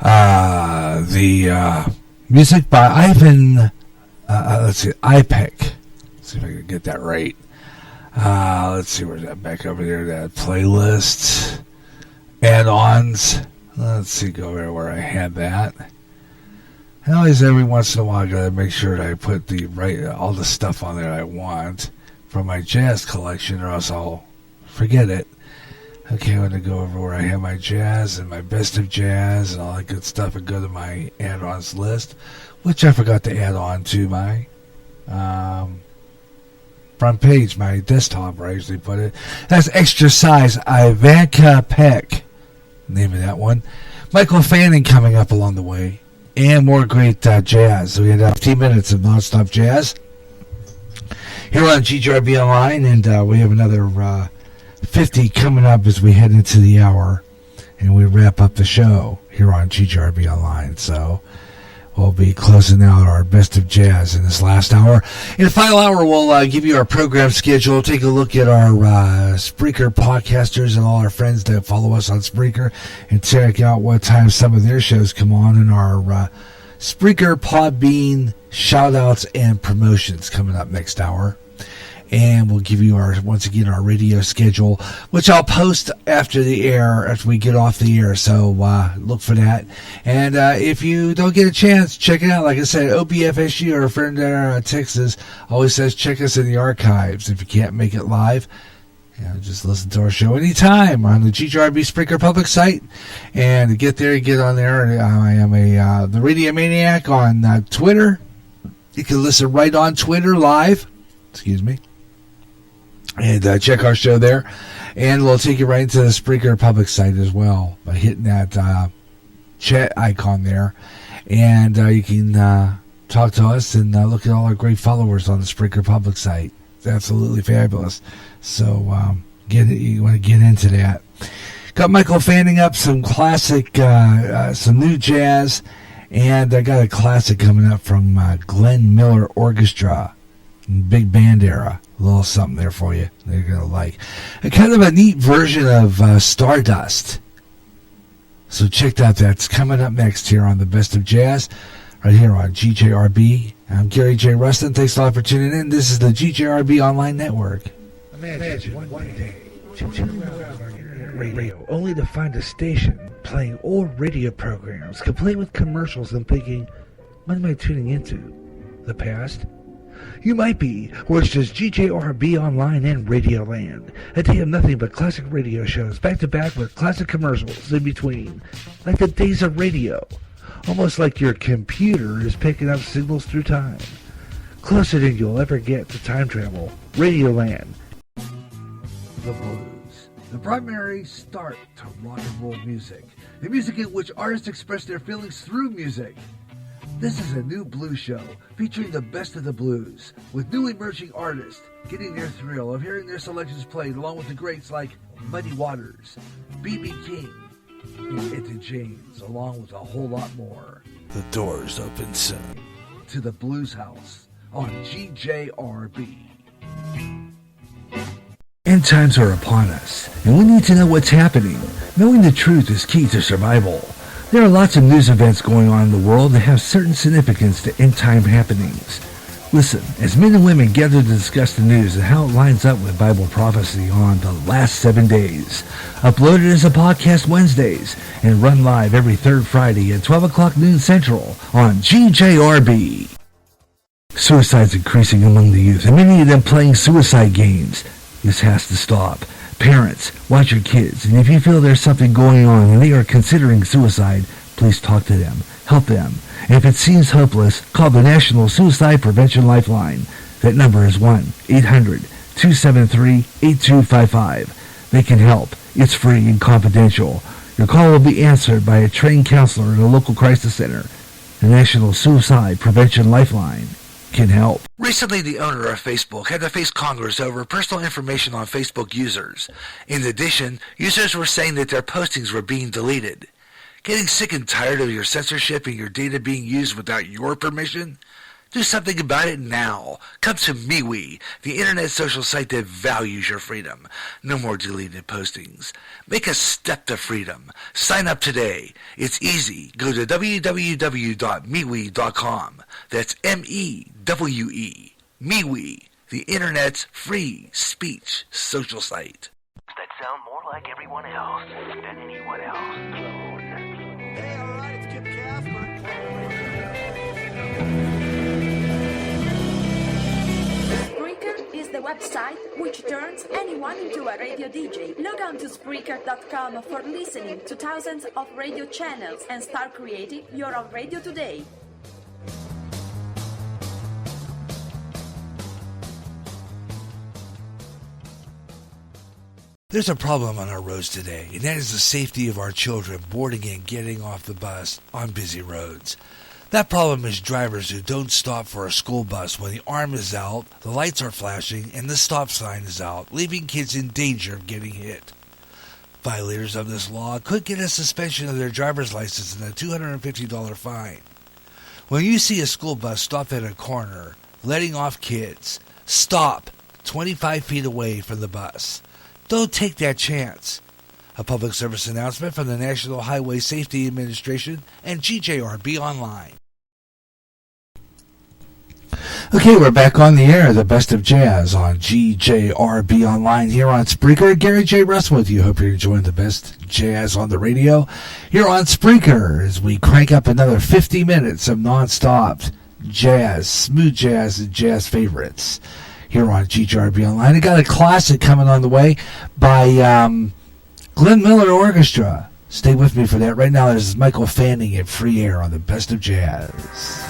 The music by Ivan, let's see, IPEC. Let's see if I can get that right. Let's see, where's that back over there? That playlist, add-ons. Let's see, go over where I had that. And always every once in a while, I gotta make sure that I put the right, all the stuff on there I want from my jazz collection, or else I'll forget it. Okay, I'm gonna go over where I have my jazz and my best of jazz and all that good stuff, and go to my add-ons list, which I forgot to add on to my front page, my desktop, where I usually put it. That's Extra Size, Ivanka Peck, name of that one. Michael Fanning coming up along the way, and more great jazz. So we had 15 minutes of nonstop jazz here on GJRB Online, and we have another 50 coming up as we head into the hour, and we wrap up the show here on GJRB Online. So we'll be closing out our best of jazz in this last hour. In the final hour, we'll give you our program schedule, take a look at our Spreaker podcasters and all our friends that follow us on Spreaker, and check out what time some of their shows come on, in our Spreaker Podbean shout-outs and promotions coming up next hour. And we'll give you once again our radio schedule, which I'll post after the air, after we get off the air. So look for that. And if you don't get a chance, check it out. Like I said, OBFSU, our friend there in Texas, always says check us in the archives. If you can't make it live, just listen to our show anytime on the GJRB Spreaker public site. And to get there, you get on there. I am the Radio Maniac on Twitter. You can listen right on Twitter live. Excuse me. And check our show there. And we'll take you right into the Spreaker public site as well by hitting that chat icon there. And you can talk to us and look at all our great followers on the Spreaker public site. It's absolutely fabulous. So you want to get into that. Got Michael Fanning up, some classic, some new jazz. And I got a classic coming up from Glenn Miller Orchestra, big band era. A little something there for you they're going to like. A kind of a neat version of Stardust. So check that. That's coming up next here on the Best of Jazz, right here on GJRB. I'm Gary J. Rustin. Thanks a lot for tuning in. This is the GJRB Online Network. Imagine one day, radio, only to find a station playing old radio programs, complete with commercials, and thinking, what am I tuning into? The past? You might be, or it's just GJRB Online and Radio Land. A day of nothing but classic radio shows, back-to-back with classic commercials in between. Like the days of radio. Almost like your computer is picking up signals through time. Closer than you'll ever get to time travel. Radio Land. The blues. The primary start to rock and roll music. The music in which artists express their feelings through music. This is a new blues show featuring the best of the blues, with new emerging artists getting their thrill of hearing their selections played along with the greats like Muddy Waters, B.B. King, and Etta James, along with a whole lot more. The doors open soon. To the Blues House on GJRB. End times are upon us, and we need to know what's happening. Knowing the truth is key to survival. There are lots of news events going on in the world that have certain significance to end-time happenings. Listen, as men and women gather to discuss the news and how it lines up with Bible prophecy on the last 7 days. Uploaded as a podcast Wednesdays and run live every third Friday at 12 o'clock noon Central on GJRB. Suicide's increasing among the youth, and many of them playing suicide games. This has to stop. Parents, watch your kids, and if you feel there's something going on and they are considering suicide, please talk to them, help them. And if it seems hopeless, call the National Suicide Prevention Lifeline. That number is 1-800-273-8255. They can help. It's free and confidential. Your call will be answered by a trained counselor in a local crisis center. The National Suicide Prevention Lifeline can help. Recently, the owner of Facebook had to face Congress over personal information on Facebook users. In addition, users were saying that their postings were being deleted. Getting sick and tired of your censorship and your data being used without your permission? Do something about it now. Come to MeWe, the internet social site that values your freedom. No more deleted postings. Make a step to freedom. Sign up today. It's easy. Go to www.mewe.com. That's M-E-W-E. MeWe, the internet's free speech social site. That sound more like everyone else than anyone else. Hey, all right, it's Kip Casper. Spreaker is the website which turns anyone into a radio DJ. Log on to Spreaker.com for listening to thousands of radio channels and start creating your own radio today. There's a problem on our roads today, and that is the safety of our children boarding and getting off the bus on busy roads. That problem is drivers who don't stop for a school bus when the arm is out, the lights are flashing, and the stop sign is out, leaving kids in danger of getting hit. Violators of this law could get a suspension of their driver's license and a $250 fine. When you see a school bus stop at a corner, letting off kids, stop 25 feet away from the bus. Don't take that chance. A public service announcement from the National Highway Safety Administration and GJRB Online. Okay, we're back on the air, the best of jazz on GJRB Online here on Spreaker. Gary J. Russ with you. Hope you're enjoying the best jazz on the radio here on Spreaker as we crank up another 50 minutes of non-stop jazz, smooth jazz, and jazz favorites here on GJRB Online. I got a classic coming on the way by Glenn Miller Orchestra. Stay with me for that. Right now, this is Michael Fanning at Free Air on the best of jazz.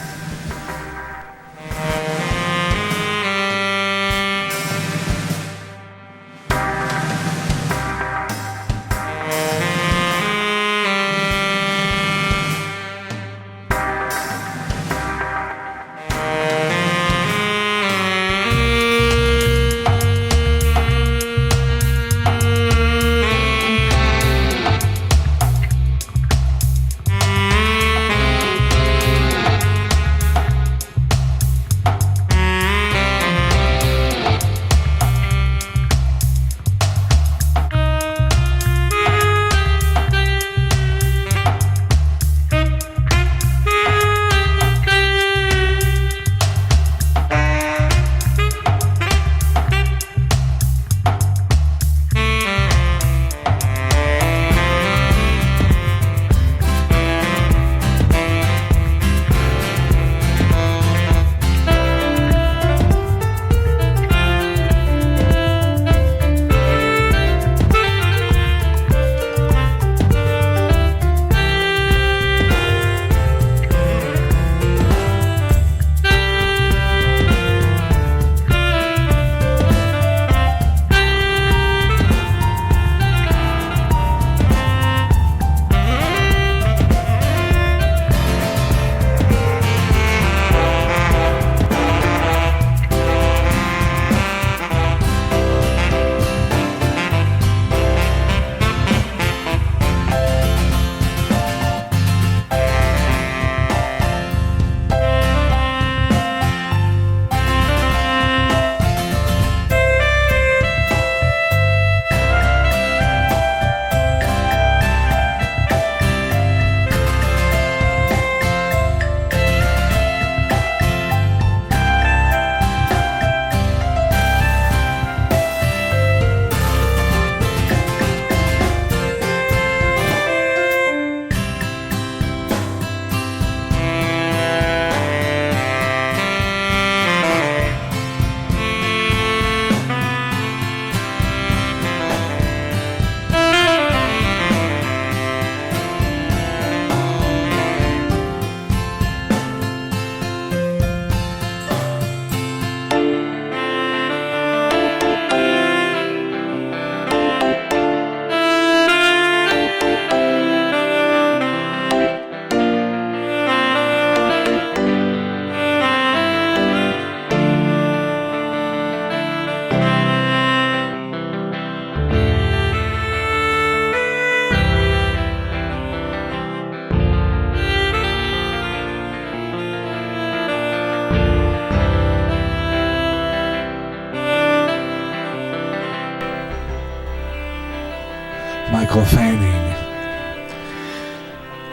Michael Fanning.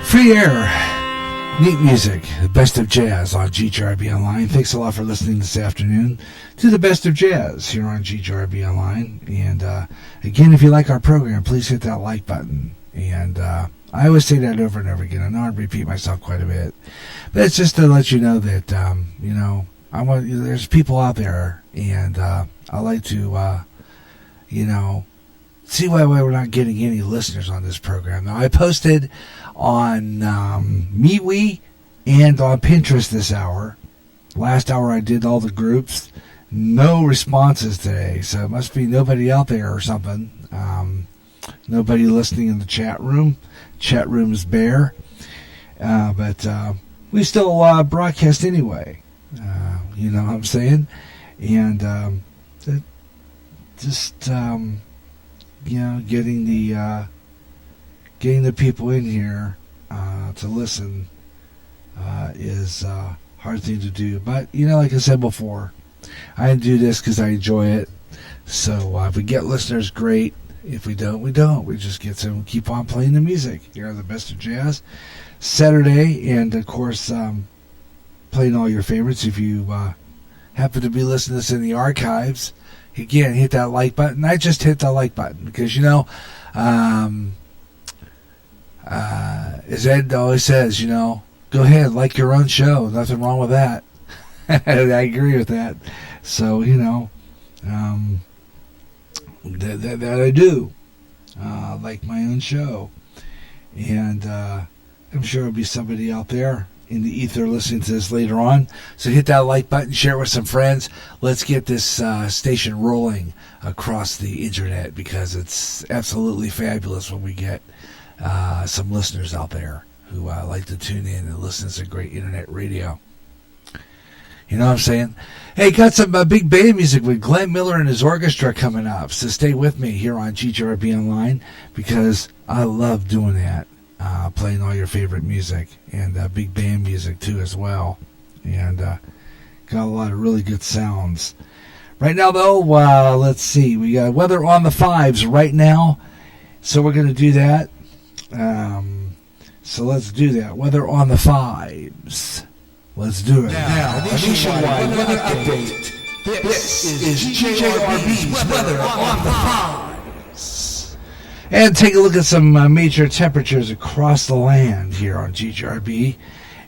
Free air, neat music, the best of jazz on GJRB Online. Thanks a lot for listening this afternoon to the best of jazz here on GJRB Online. And again, if you like our program, please hit that like button. And I always say that over and over again. I know I repeat myself quite a bit, but it's just to let you know that there's people out there, and I like to see why we're not getting any listeners on this program. Now, I posted on MeWe and on Pinterest this hour. Last hour I did all the groups. No responses today, so it must be nobody out there or something. Nobody listening in the chat room. Chat room is bare. But we still broadcast anyway. You know what I'm saying? And getting the people in here to listen is a hard thing to do. But like I said before, I do this because I enjoy it. So if we get listeners, great. If we don't, we don't. We just get to keep on playing the music here on the Best of Jazz Saturday, and of course playing all your favorites. If you happen to be listening to this in the archives, again, hit that like button. I just hit the like button because, as Ed always says, go ahead, like your own show. Nothing wrong with that. I agree with that. So, that I do. Like my own show. And I'm sure there'll be somebody out there in the ether listening to this later on. So hit that like button, share it with some friends. Let's get this station rolling across the internet, because it's absolutely fabulous when we get some listeners out there who like to tune in and listen to great internet radio. You know what I'm saying? Hey, got some big band music with Glenn Miller and his orchestra coming up. So stay with me here on GJRB Online, because I love doing that. Playing all your favorite music, and big band music too as well, and got a lot of really good sounds. Right now though, let's see, we got weather on the 5s right now, so we're going to do that. So let's do that. Weather on the 5s. Let's do it. Now, nationwide weather update. This is GJRB's weather on the 5s. And take a look at some major temperatures across the land here on GJRB,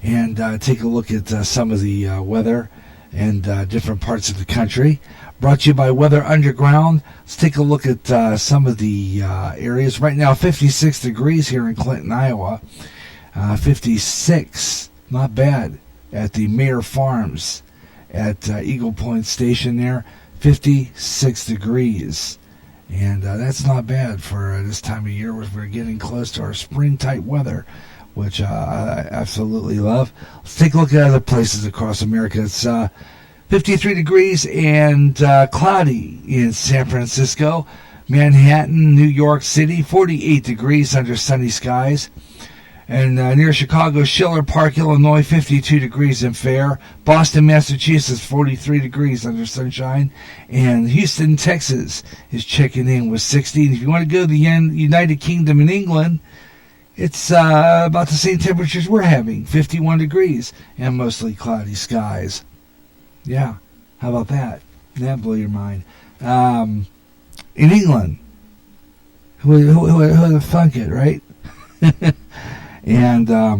and take a look at some of the weather and different parts of the country. Brought to you by Weather Underground. Let's take a look at some of the areas. Right now, 56 degrees here in Clinton, Iowa. 56, not bad, at the Mayer Farms at Eagle Point Station there. 56 degrees. And that's not bad for this time of year, where we're getting close to our spring-type weather, which I absolutely love. Let's take a look at other places across America. It's 53 degrees and cloudy in San Francisco, Manhattan, New York City, 48 degrees under sunny skies. And near Chicago, Schiller Park, Illinois, 52 degrees and fair. Boston, Massachusetts, 43 degrees under sunshine. And Houston, Texas is checking in with 60. And if you want to go to the United Kingdom and England, it's about the same temperatures we're having, 51 degrees and mostly cloudy skies. Yeah, how about that? That blew your mind. In England, who would thunk it, right? And, there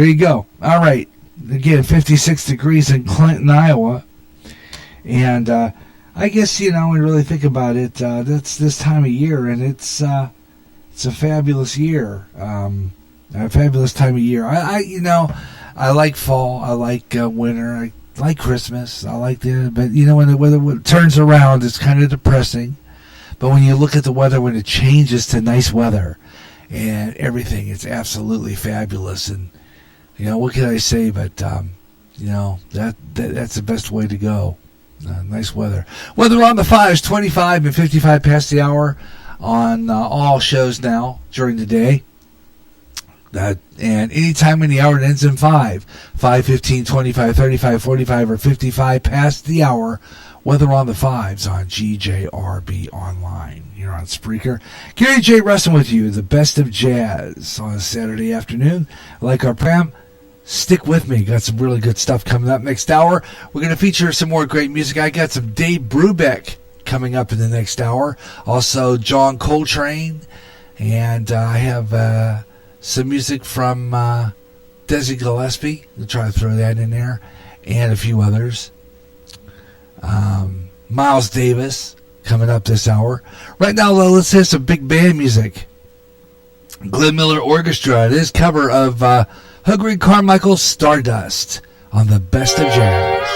you go. All right. Again, 56 degrees in Clinton, Iowa. And I guess, when you really think about it, that's this time of year, and it's a fabulous year. A fabulous time of year. I like fall. I like winter. I like Christmas. I like but when the weather turns around, it's kind of depressing. But when you look at the weather, when it changes to nice weather, and everything, it's absolutely fabulous. And what can I say? But that's the best way to go. Nice weather. Weather on the 5s, 25 and 55 past the hour on all shows now during the day. And anytime in the hour it ends in 5, 5, 15, 25, 35, 45, or 55 past the hour, whether on the 5s on GJRB Online here on Spreaker. Gary J. Rustin with you, the best of jazz on a Saturday afternoon. Like our program, stick with me. Got some really good stuff coming up next hour. We're going to feature some more great music. I got some Dave Brubeck coming up in the next hour. Also, John Coltrane. And I have some music from Dizzy Gillespie. We'll try to throw that in there. And a few others. Miles Davis coming up this hour. Right now, though, let's hear some big band music. Glenn Miller Orchestra. It is cover of Hungry Carmichael's Stardust on the Best of Jazz.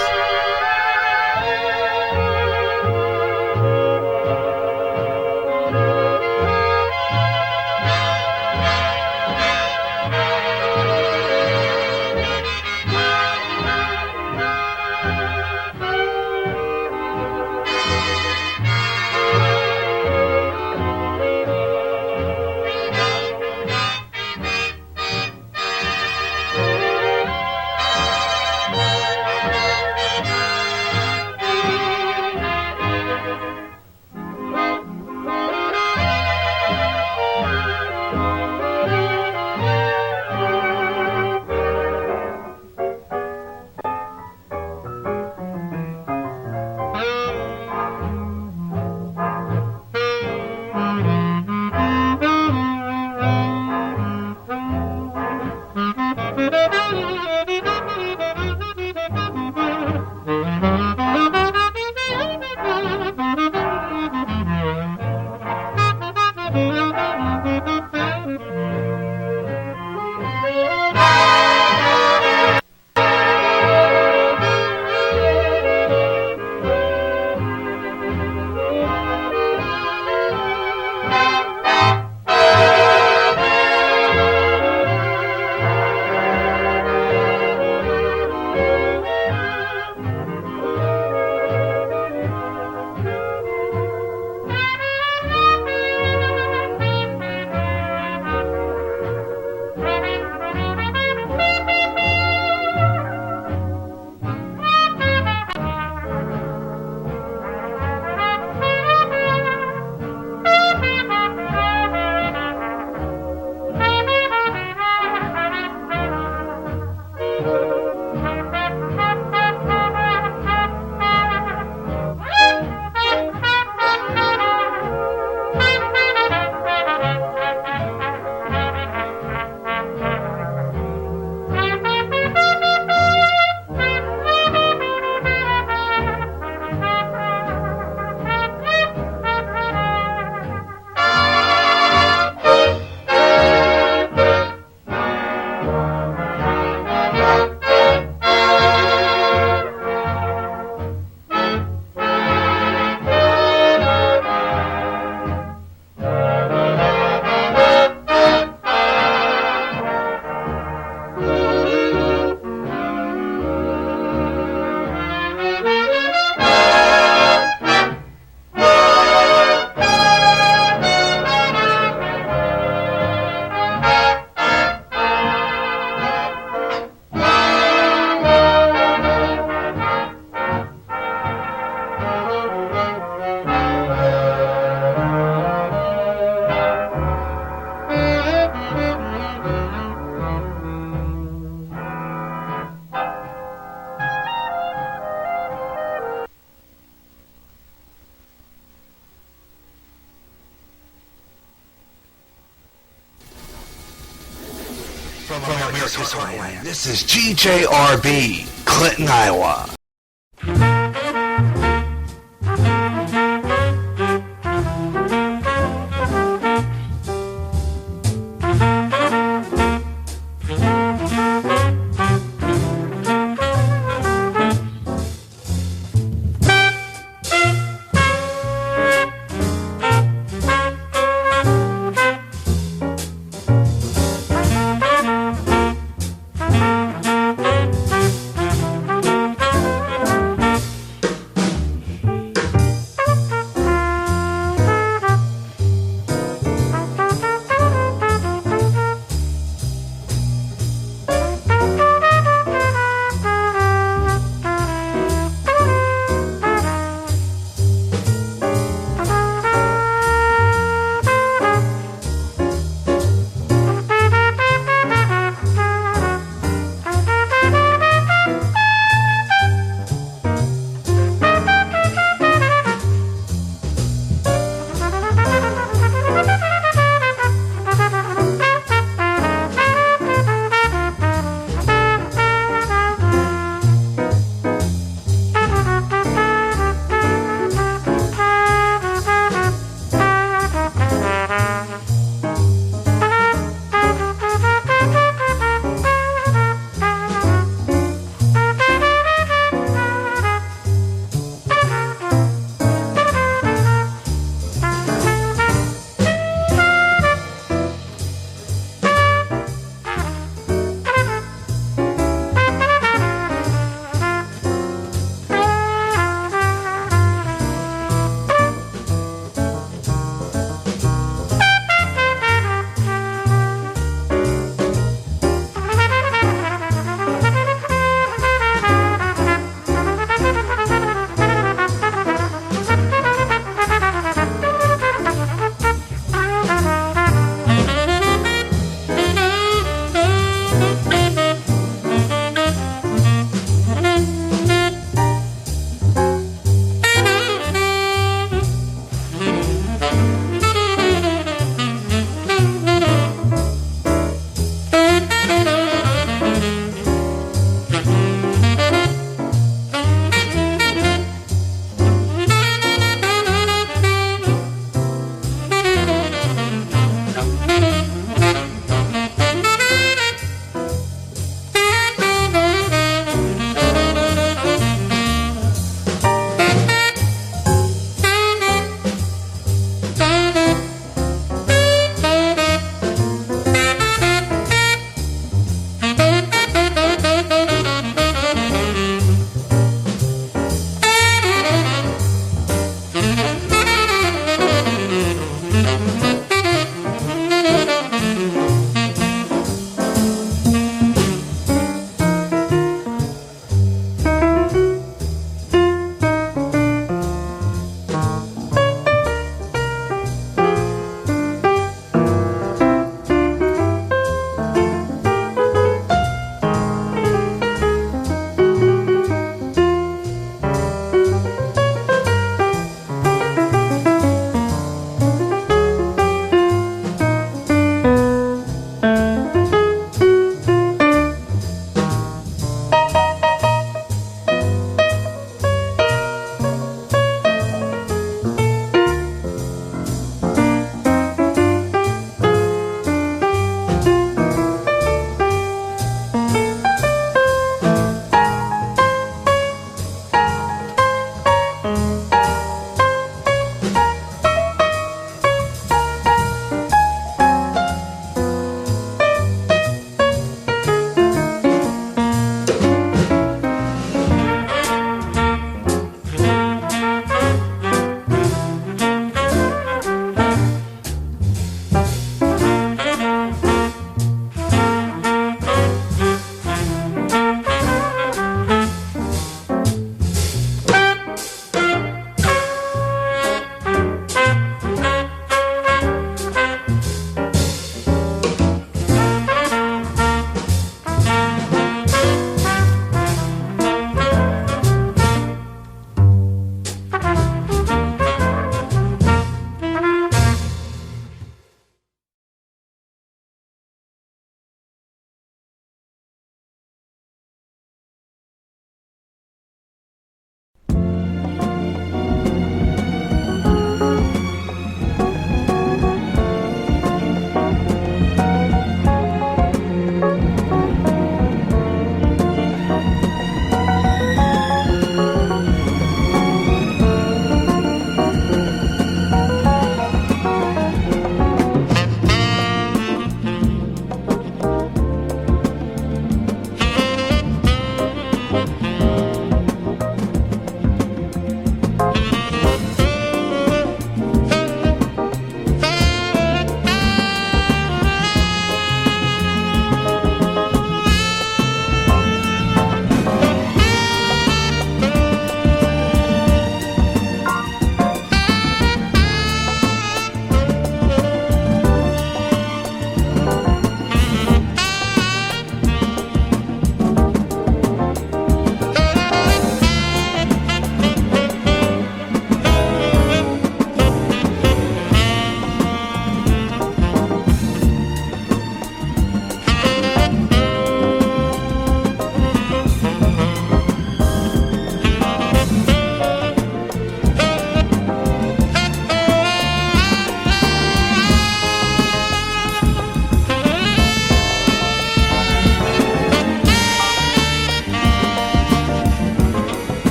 From America's Heartland, this is GJRB, Clinton, Iowa.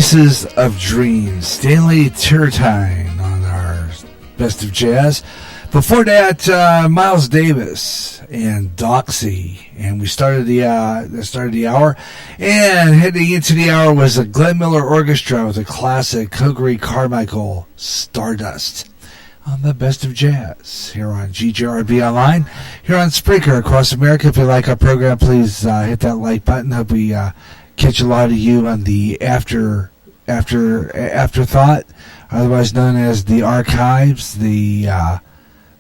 Voices of Dreams, Stanley Turrentine on our Best of Jazz. Before that, Miles Davis and Doxy, and we started the hour. And heading into the hour was a Glenn Miller Orchestra with a classic Cogery Carmichael, Stardust, on the Best of Jazz here on GJRB Online, here on Spreaker across America. If you like our program, please hit that like button. Hope we catch a lot of you on the afterthought, otherwise known as the archives, the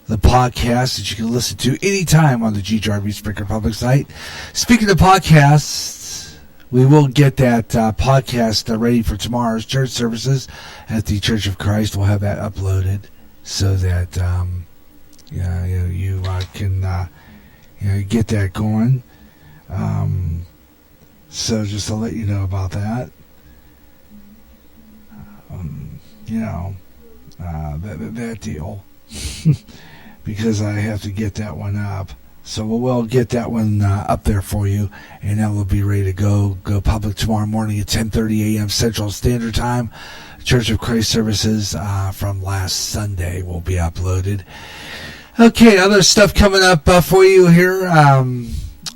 podcast that you can listen to anytime on the GJRB Spreaker public site. Speaking of podcasts, we will get that podcast ready for tomorrow's church services at the Church of Christ. We'll have that uploaded so that you can get that going. So just to let you know about that, that deal. Because I have to get that one up. So we'll get that one up there for you, and that will be ready to go public tomorrow morning at 10:30 a.m. Central Standard Time. Church of Christ services from last Sunday will be uploaded. Okay, other stuff coming up for you here.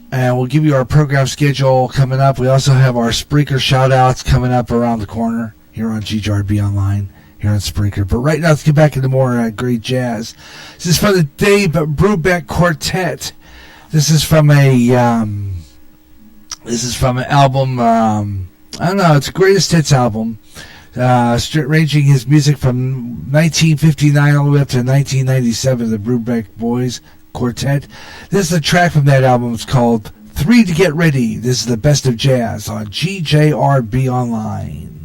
And we'll give you our program schedule coming up. We also have our Spreaker shout-outs coming up around the corner here on GJRB Online, here on Spreaker. But right now, let's get back into more great jazz. This is from the Dave Brubeck Quartet. This is from an album. I don't know. It's a greatest hits album, ranging his music from 1959 all the way up to 1997. The Brubeck Boys Quartet. This is a track from that album. It's called 3 to Get Ready. This is the Best of Jazz on GJRB Online.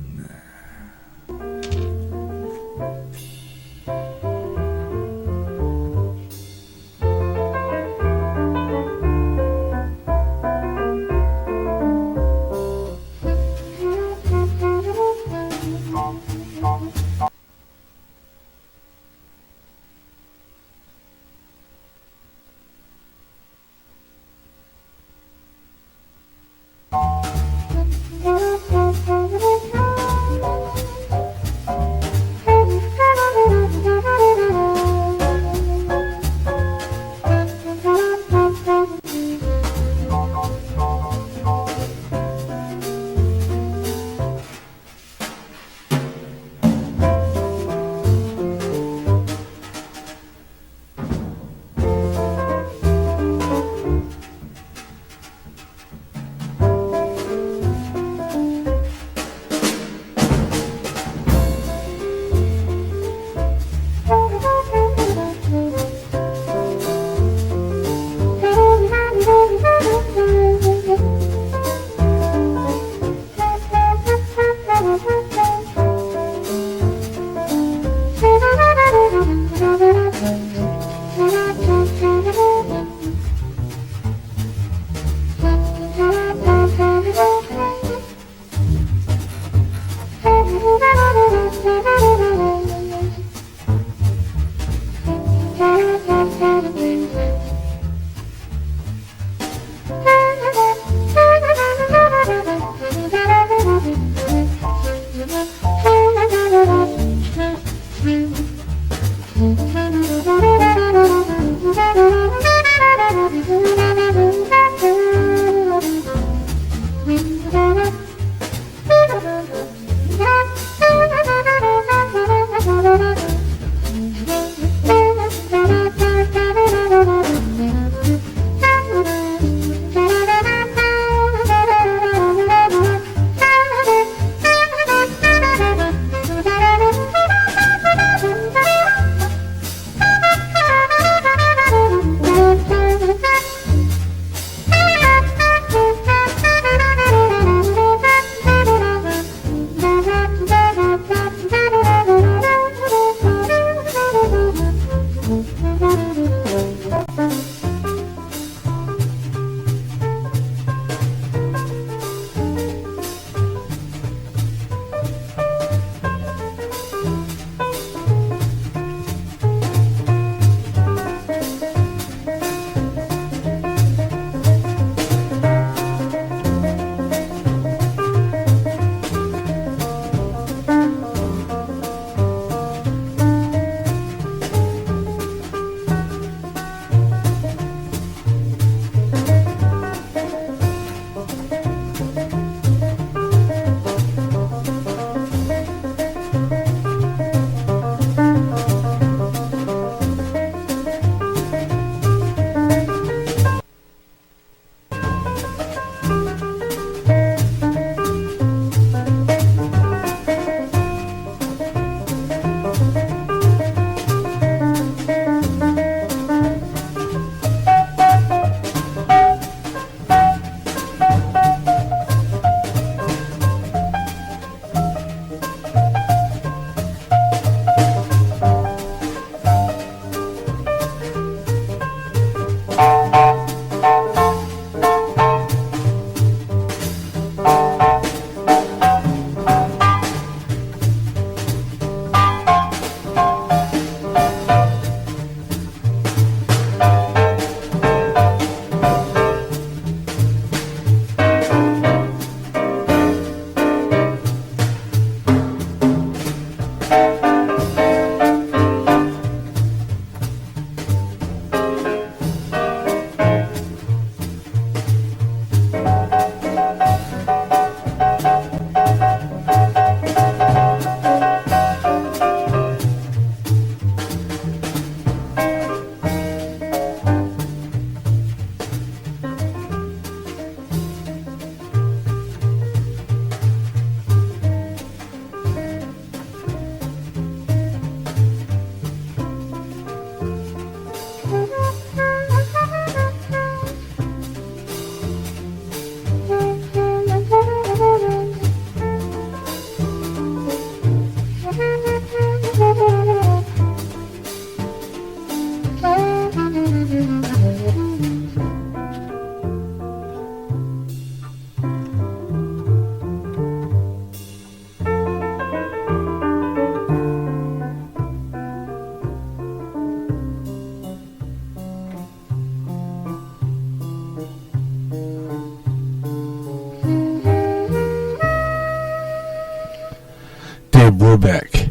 Brubeck.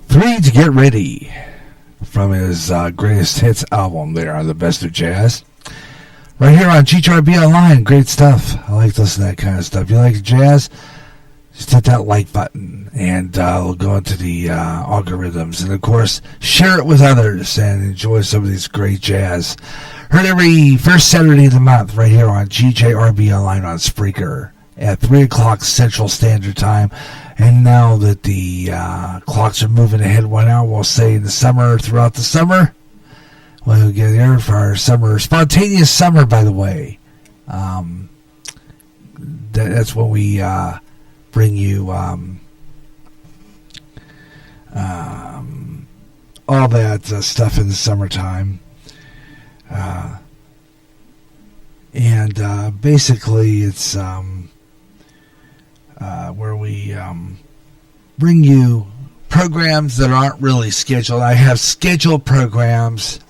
3 to Get Ready from his greatest hits album there on the Best of Jazz. Right here on GJRB Online. Great stuff. I like listening to that kind of stuff. You like jazz? Just hit that like button and we'll go into the algorithms. And, of course, share it with others and enjoy some of these great jazz. Heard every first Saturday of the month right here on GJRB Online on Spreaker at 3 o'clock Central Standard Time. And now that the clocks are moving ahead 1 hour, we'll say in the summer, throughout the summer, we'll get there for our summer, spontaneous summer, by the way. That's when we bring you all that stuff in the summertime. And basically it's where we bring you programs that aren't really scheduled. I have scheduled programs,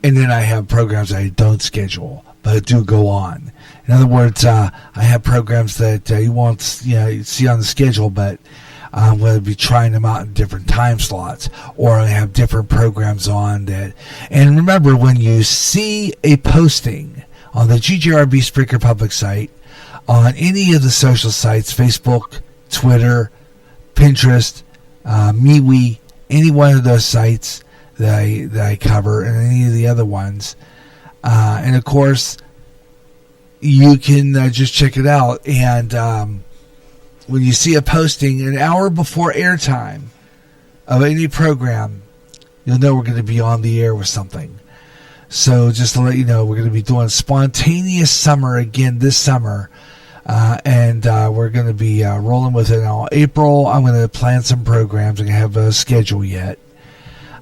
and then I have programs I don't schedule, but do go on. In other words, I have programs that you won't see on the schedule, but I'm going to be trying them out in different time slots, or I have different programs on that. And remember, when you see a posting on the GJRB Spreaker public site, on any of the social sites, Facebook, Twitter, Pinterest, MeWe, any one of those sites that I cover, and any of the other ones. And, of course, you can just check it out. And when you see a posting an hour before airtime of any program, you'll know we're going to be on the air with something. So just to let you know, we're going to be doing Spontaneous Summer again this summer. And we're going to be rolling with it in April. I'm going to plan some programs. I don't have a schedule yet.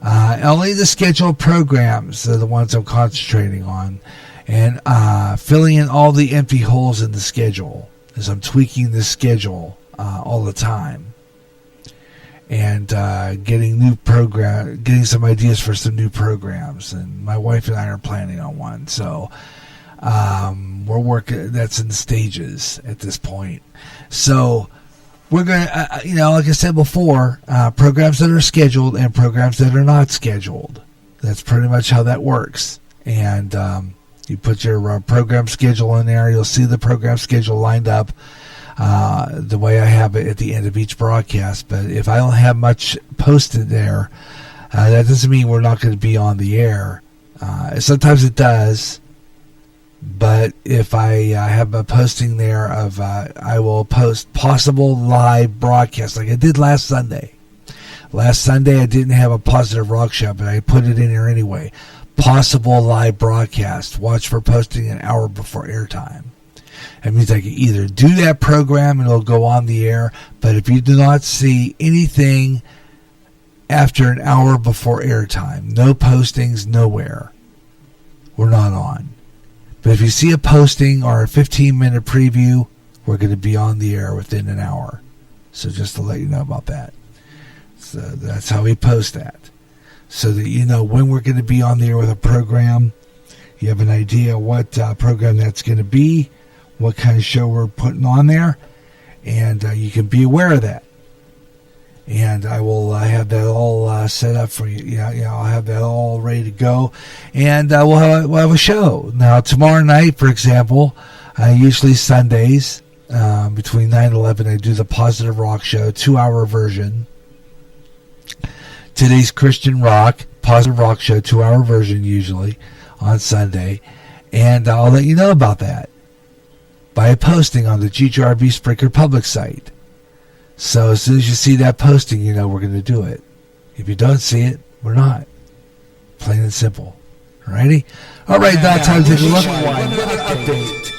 Only the scheduled programs are the ones I'm concentrating on, and filling in all the empty holes in the schedule as I'm tweaking the schedule all the time, and getting some ideas for some new programs. And my wife and I are planning on one, so we're working. That's in stages at this point. So we're going to, like I said before, programs that are scheduled and programs that are not scheduled. That's pretty much how that works. And you put your program schedule in there. You'll see the program schedule lined up the way I have it at the end of each broadcast. But if I don't have much posted there, that doesn't mean we're not going to be on the air. Sometimes it does. But if I have a posting there of, I will post possible live broadcasts like I did last Sunday. Last Sunday I didn't have a Positive Rock Show, but I put it in there anyway. Possible live broadcast. Watch for posting an hour before airtime. That means I can either do that program and it'll go on the air, but if you do not see anything after an hour before airtime, no postings, nowhere, we're not on. But if you see a posting or a 15-minute preview, we're going to be on the air within an hour. So just to let you know about that. So that's how we post that. So that you know when we're going to be on the air with a program. You have an idea what program that's going to be, what kind of show we're putting on there, and you can be aware of that. And I will have that all set up for you. I'll have that all ready to go, and we'll have a show. Now tomorrow night, for example, usually Sundays between 9 and 11, I do the Positive Rock Show, 2-hour version. Today's Christian Rock, Positive Rock Show, 2-hour version usually on Sunday, and I'll let you know about that by a posting on the GJRB Spreaker public site. So as soon as you see that posting, you know we're going to do it. If you don't see it, we're not. Plain and simple. Alrighty? Alright, now time to take a look. Weather update.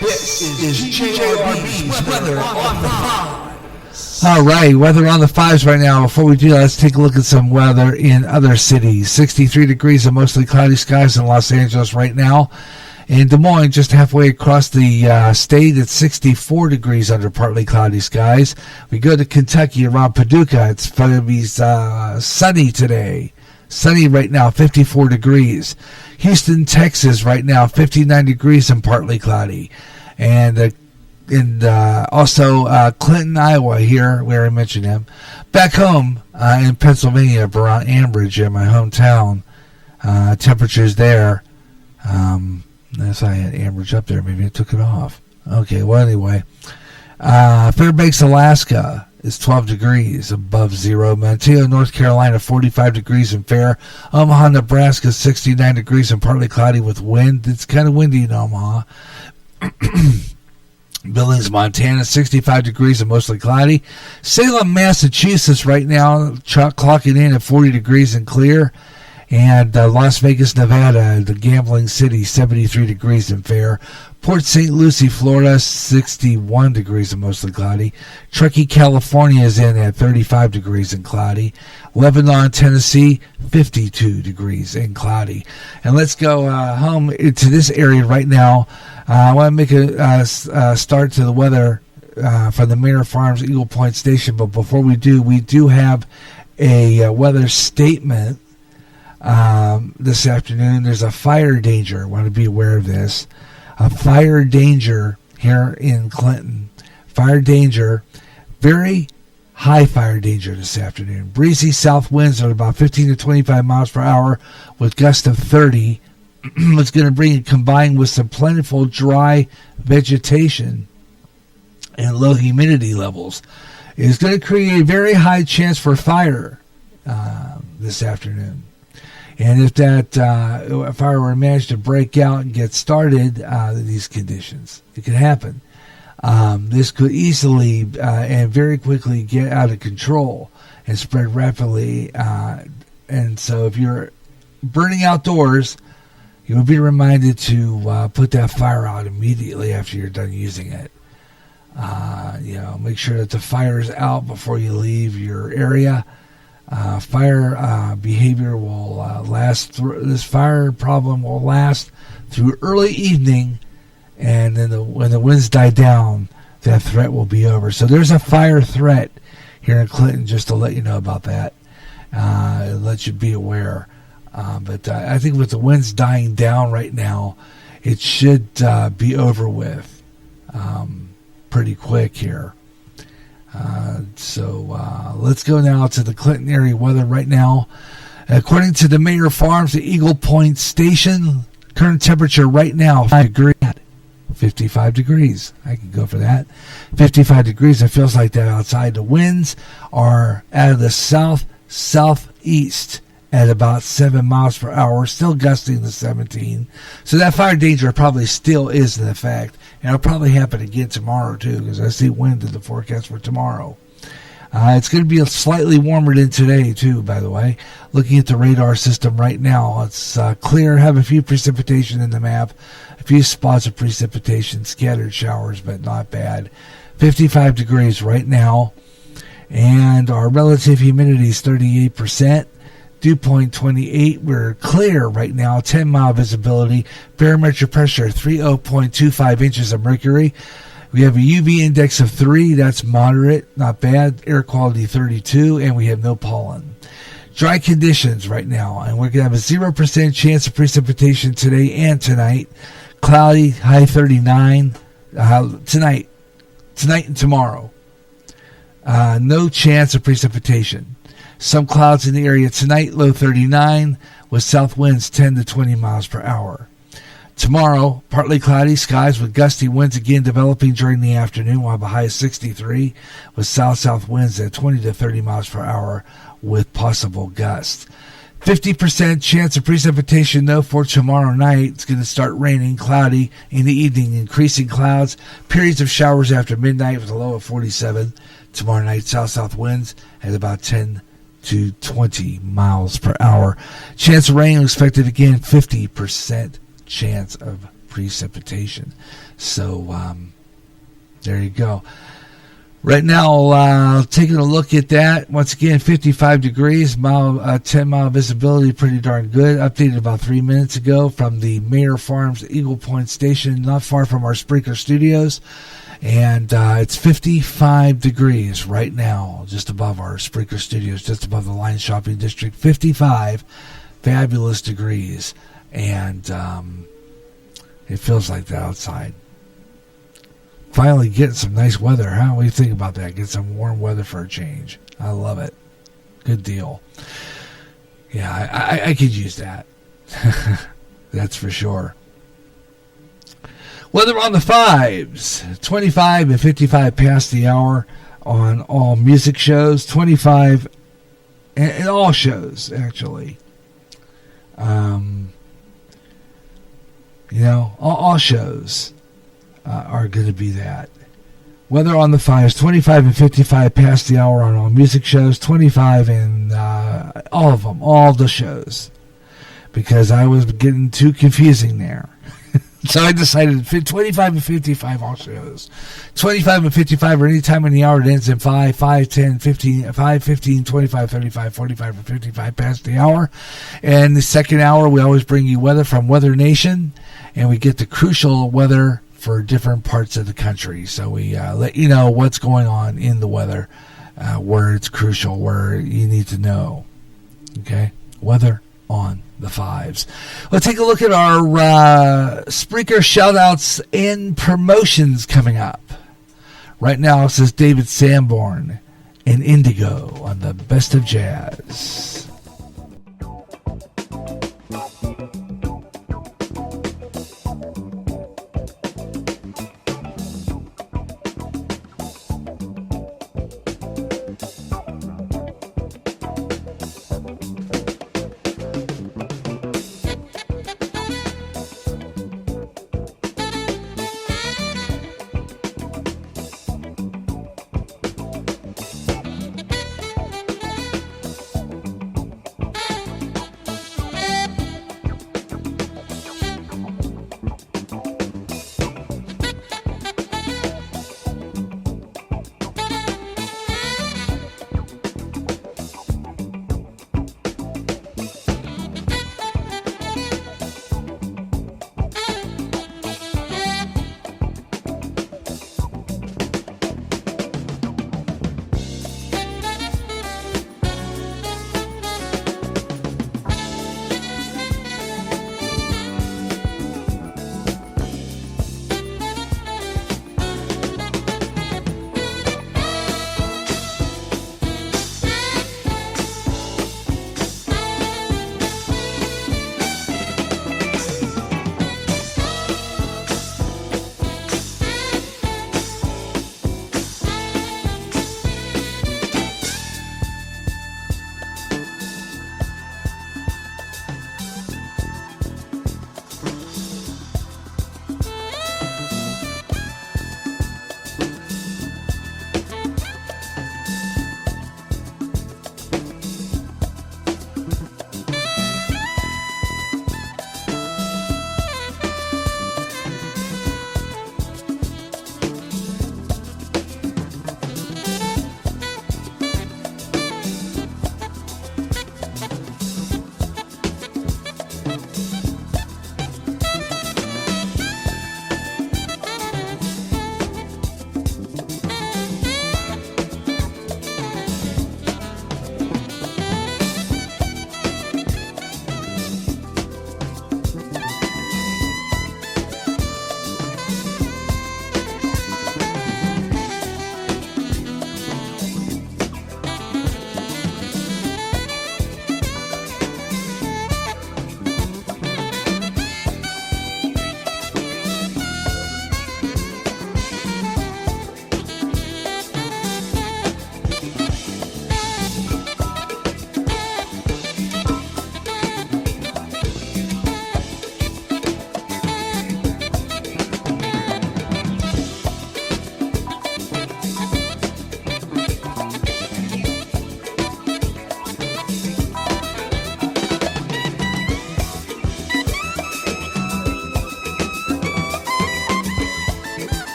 This is GJRB's Weather on the Fives. Alright, weather on the fives right now. Before we do that, let's take a look at some weather in other cities. 63 degrees and mostly cloudy skies in Los Angeles right now. In Des Moines, just halfway across the state, it's 64 degrees under partly cloudy skies. We go to Kentucky around Paducah. It's going to be sunny today. Sunny right now, 54 degrees. Houston, Texas right now, 59 degrees and partly cloudy. And And also Clinton, Iowa here, where I mentioned him. Back home in Pennsylvania, around Ambridge, in my hometown, temperatures there. That's I had Ambridge up there. Maybe I took it off. Okay, well, anyway. Fairbanks, Alaska is 12 degrees above zero. Mankato, North Carolina, 45 degrees and fair. Omaha, Nebraska, 69 degrees and partly cloudy with wind. It's kind of windy in Omaha. Billings, Montana, 65 degrees and mostly cloudy. Salem, Massachusetts, right now, clocking in at 40 degrees and clear. And Las Vegas, Nevada, the gambling city, 73 degrees and fair. Port St. Lucie, Florida, 61 degrees and mostly cloudy. Truckee, California is in at 35 degrees and cloudy. Lebanon, Tennessee, 52 degrees and cloudy. And let's go home to this area right now. I want to make a start to the weather from the Mayor Farms Eagle Point Station. But before we do have a weather statement this afternoon. There's a fire danger. I want to be aware of this. A fire danger here in Clinton. Fire danger. Very high fire danger this afternoon. Breezy south winds at about 15 to 25 miles per hour with gusts of 30. It's going to bring it combined with some plentiful dry vegetation and low humidity levels. It's going to create a very high chance for fire this afternoon. And if that fire were managed to break out and get started in these conditions, it could happen. This could easily and very quickly get out of control and spread rapidly. And so if you're burning outdoors, you will be reminded to put that fire out immediately after you're done using it. Make sure that the fire is out before you leave your area. Fire behavior will last through. This fire problem will last through early evening, and then when the winds die down, that threat will be over. So there's a fire threat here in Clinton, just to let you know about that. Let you be aware. But I think with the winds dying down right now, it should be over with pretty quick here. So let's go now to the Clinton area weather right now. According to the Mayor Farms, the Eagle Point Station, current temperature right now, 55 degrees. I can go for that. 55 degrees. It feels like that outside. The winds are out of the southeast at about 7 miles per hour, still gusting to 17. So that fire danger probably still is in effect. And it'll probably happen again tomorrow, too, because I see wind in the forecast for tomorrow. It's going to be slightly warmer than today, too, by the way. Looking at the radar system right now, it's clear, have a few precipitation in the map, a few spots of precipitation, scattered showers, but not bad. 55 degrees right now, and our relative humidity is 38%. Dew point 28. We're clear right now. 10-mile visibility. Barometric pressure 30.25 inches of mercury. We have a UV index of 3. That's moderate, not bad. Air quality 32, and we have no pollen. Dry conditions right now, and we're going to have a 0% chance of precipitation today and tonight. Cloudy, high 39 tonight and tomorrow. No chance of precipitation. Some clouds in the area tonight, low 39, with south winds 10 to 20 miles per hour. Tomorrow, partly cloudy skies with gusty winds again developing during the afternoon. We'll have a high of 63, with south-south winds at 20 to 30 miles per hour with possible gusts. 50% chance of precipitation, though, for tomorrow night. It's going to start raining, cloudy in the evening, increasing clouds, periods of showers after midnight with a low of 47. Tomorrow night, south-south winds at about 10 to 20 miles per hour. Chance of rain expected again, 50% chance of precipitation. So there you go. Right now, taking a look at that, once again, 55 degrees, 10-mile visibility, pretty darn good. Updated about 3 minutes ago from the Mayor Farms Eagle Point Station, not far from our Spreaker studios. And it's 55 degrees right now, just above our Spreaker studios, just above the Line Shopping District. 55 fabulous degrees. And it feels like that outside. finally getting some nice weather, huh? What do you think about that? Get some warm weather for a change. I love it. Good deal. Yeah, I could use that. That's for sure. Weather on the 5s. 25 and 55 past the hour on all music shows. 25 and all shows, actually. All shows are going to be that. Weather on the 5s, 25 and 55 past the hour on all music shows, 25 in all of them, all the shows, because I was getting too confusing there. So I decided 25 and 55 all shows. 25 and 55 are any time in the hour that ends in 5, 5, 10, 15, 5, 15, 25, 35, 45, or 55 past the hour. And the second hour, we always bring you weather from Weather Nation, and we get the crucial weather for different parts of the country. So we let you know what's going on in the weather, where it's crucial, where you need to know. Okay? Weather on the 5s. Let's take a look at our Spreaker shoutouts and promotions coming up. Right now, it says David Sanborn and Indigo on the Best of Jazz.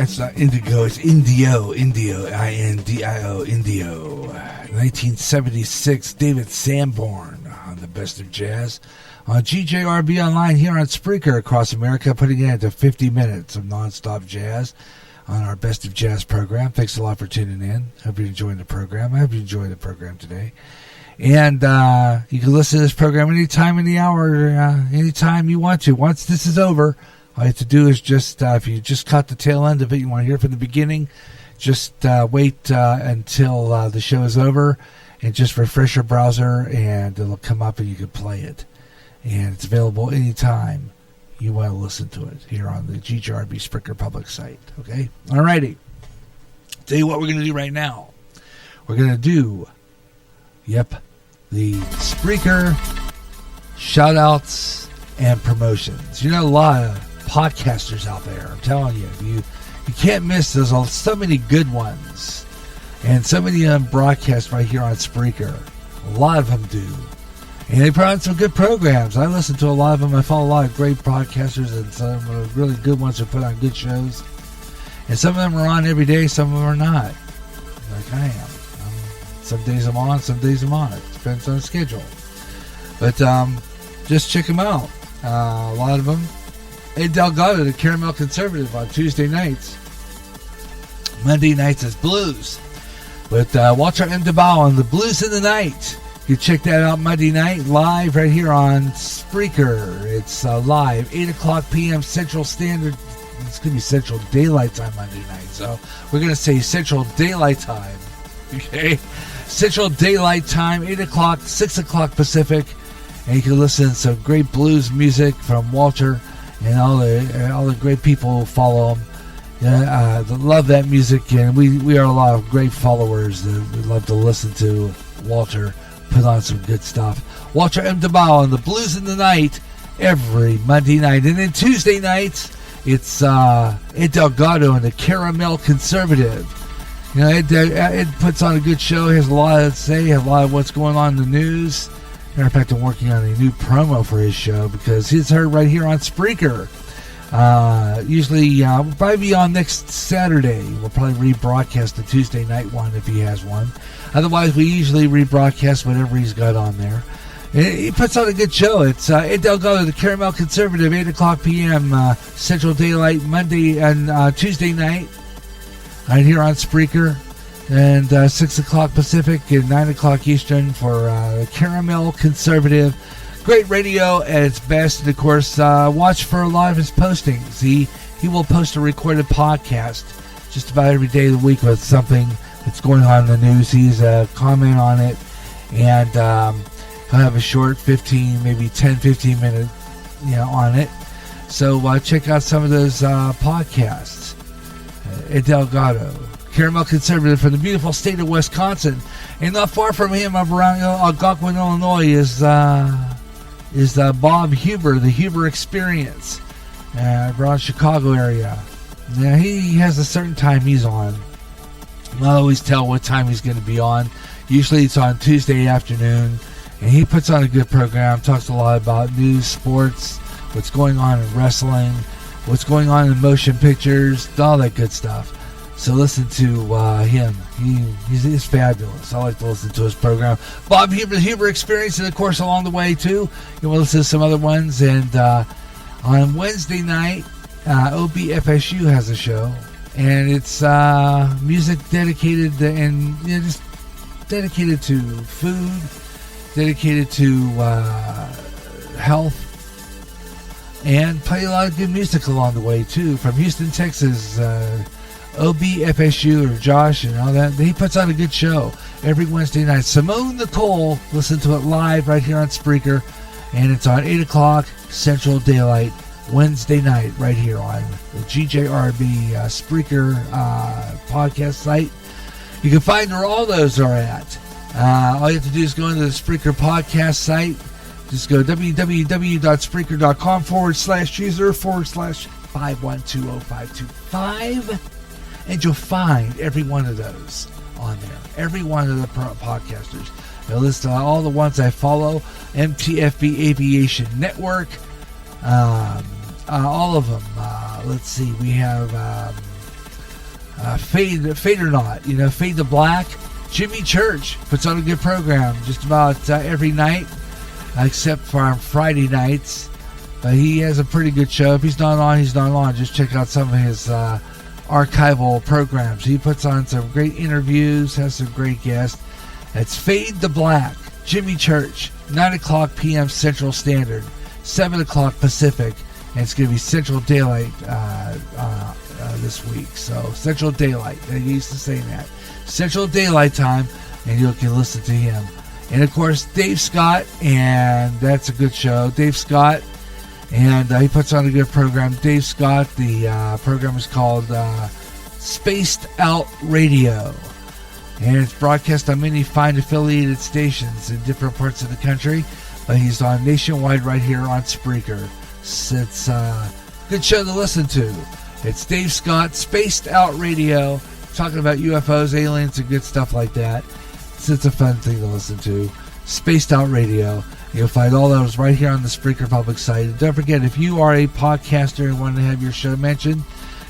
It's not indigo, it's Indio, I-N-D-I-O, Indio. 1976, David Sanborn on the Best of Jazz. On GJRB Online here on Spreaker across America, putting it into 50 minutes of nonstop jazz on our Best of Jazz program. Thanks a lot for tuning in. Hope you're enjoying the program. I hope you enjoyed the program today. And you can listen to this program anytime in the hour, anytime you want to. Once this is over, all you have to do is just, if you just caught the tail end of it, you want to hear from the beginning, just wait until the show is over and just refresh your browser and it'll come up and you can play it. And it's available anytime you want to listen to it here on the GJRB Spreaker public site. Okay? All righty. Tell you what we're going to do right now. We're going to do, the Spreaker shout-outs and promotions. You know, a lot of podcasters out there, I'm telling you. You can't miss. There's so many good ones. And so many of them broadcast right here on Spreaker. A lot of them do. And they put on some good programs. I listen to a lot of them. I follow a lot of great broadcasters and some really good ones who put on good shows. And some of them are on every day, some of them are not. Like I am. Some days I'm on, some days I'm on. It depends on the schedule. But just check them out. A lot of them. Ed Delgado, the Caramel Conservative, on Tuesday nights. Monday nights is blues. With Walter M. DeBow on the Blues in the Night. You check that out Monday night live right here on Spreaker. It's live, 8 o'clock p.m. Central Standard. It's going to be Central Daylight Time Monday night. So we're going to say Central Daylight Time. Okay? Central Daylight Time, 8 o'clock, 6 o'clock Pacific. And you can listen to some great blues music from Walter and all the great people who follow him. Yeah, love that music. And we are a lot of great followers that we love to listen to Walter put on some good stuff. Walter M. DeBow on the Blues in the Night every Monday night. And then Tuesday nights, it's Ed Delgado and the Caramel Conservative. You know, Ed puts on a good show. He has a lot to say, has a lot of what's going on in the news. Matter of fact, I'm working on a new promo for his show because he's heard right here on Spreaker. Usually, we'll probably be on next Saturday. We'll probably rebroadcast the Tuesday night one if he has one. Otherwise, we usually rebroadcast whatever he's got on there. He puts on a good show. It's Ed Delgado, the Caramel Conservative, 8 o'clock p.m. Central Daylight, Monday and Tuesday night, right here on Spreaker. And 6 o'clock Pacific and 9 o'clock Eastern for the Caramel Conservative. Great radio at its best. And, of course, watch for a lot of his postings. He will post a recorded podcast just about every day of the week with something that's going on in the news. He's comment on it. And he'll have a short 15, maybe 10, 15 minute, on it. So check out some of those podcasts. Ed Delgado, Caramel Conservative from the beautiful state of Wisconsin. And not far from him, up around Algonquin, Illinois, is Bob Huber, the Huber Experience, around Chicago area. Now, he has a certain time he's on. I always tell what time he's going to be on. Usually it's on Tuesday afternoon. And he puts on a good program, talks a lot about news, sports, what's going on in wrestling, what's going on in motion pictures, all that good stuff. So listen to him. He's fabulous. I like to listen to his program. Bob Huber, the Huber Experience, and of course along the way too, you will listen to some other ones. And on Wednesday night, OBFSU has a show, and it's music dedicated just dedicated to food, dedicated to health, and play a lot of good music along the way too. From Houston, Texas, OBFSU or Josh and all that, he puts on a good show every Wednesday night. Simone Nicole, listen to it live right here on Spreaker, and it's on 8 o'clock Central Daylight Wednesday night right here on the GJRB Spreaker podcast site. You can find where all those are at. All you have to do is go into the Spreaker podcast site. Just go www.spreaker.com/user/5120525, and you'll find every one of those on there. Every one of the podcasters. They'll list all the ones I follow. MTFB Aviation Network. All of them. Let's see. We have Fade or Not, Fade to Black. Jimmy Church puts on a good program just about every night, except for on Friday nights. But he has a pretty good show. If he's not on, he's not on. Just check out some of his archival programs. He puts on some great interviews, has some great guests. It's Fade to Black, Jimmy Church, 9 o'clock p.m. Central Standard, 7 o'clock Pacific, and it's going to be Central Daylight this week. So Central Daylight, they used to say that. Central Daylight time, and you can listen to him. And of course, Dave Scott, and that's a good show. Dave Scott, and he puts on a good program. Dave Scott, the program is called Spaced Out Radio, and it's broadcast on many fine affiliated stations in different parts of the country, but he's on nationwide right here on Spreaker. It's a good show to listen to. It's Dave Scott, Spaced Out Radio, talking about UFOs, aliens, and good stuff like that. It's a fun thing to listen to. Spaced Out Radio. You'll find all those right here on the Spreaker public site. And don't forget, if you are a podcaster and want to have your show mentioned,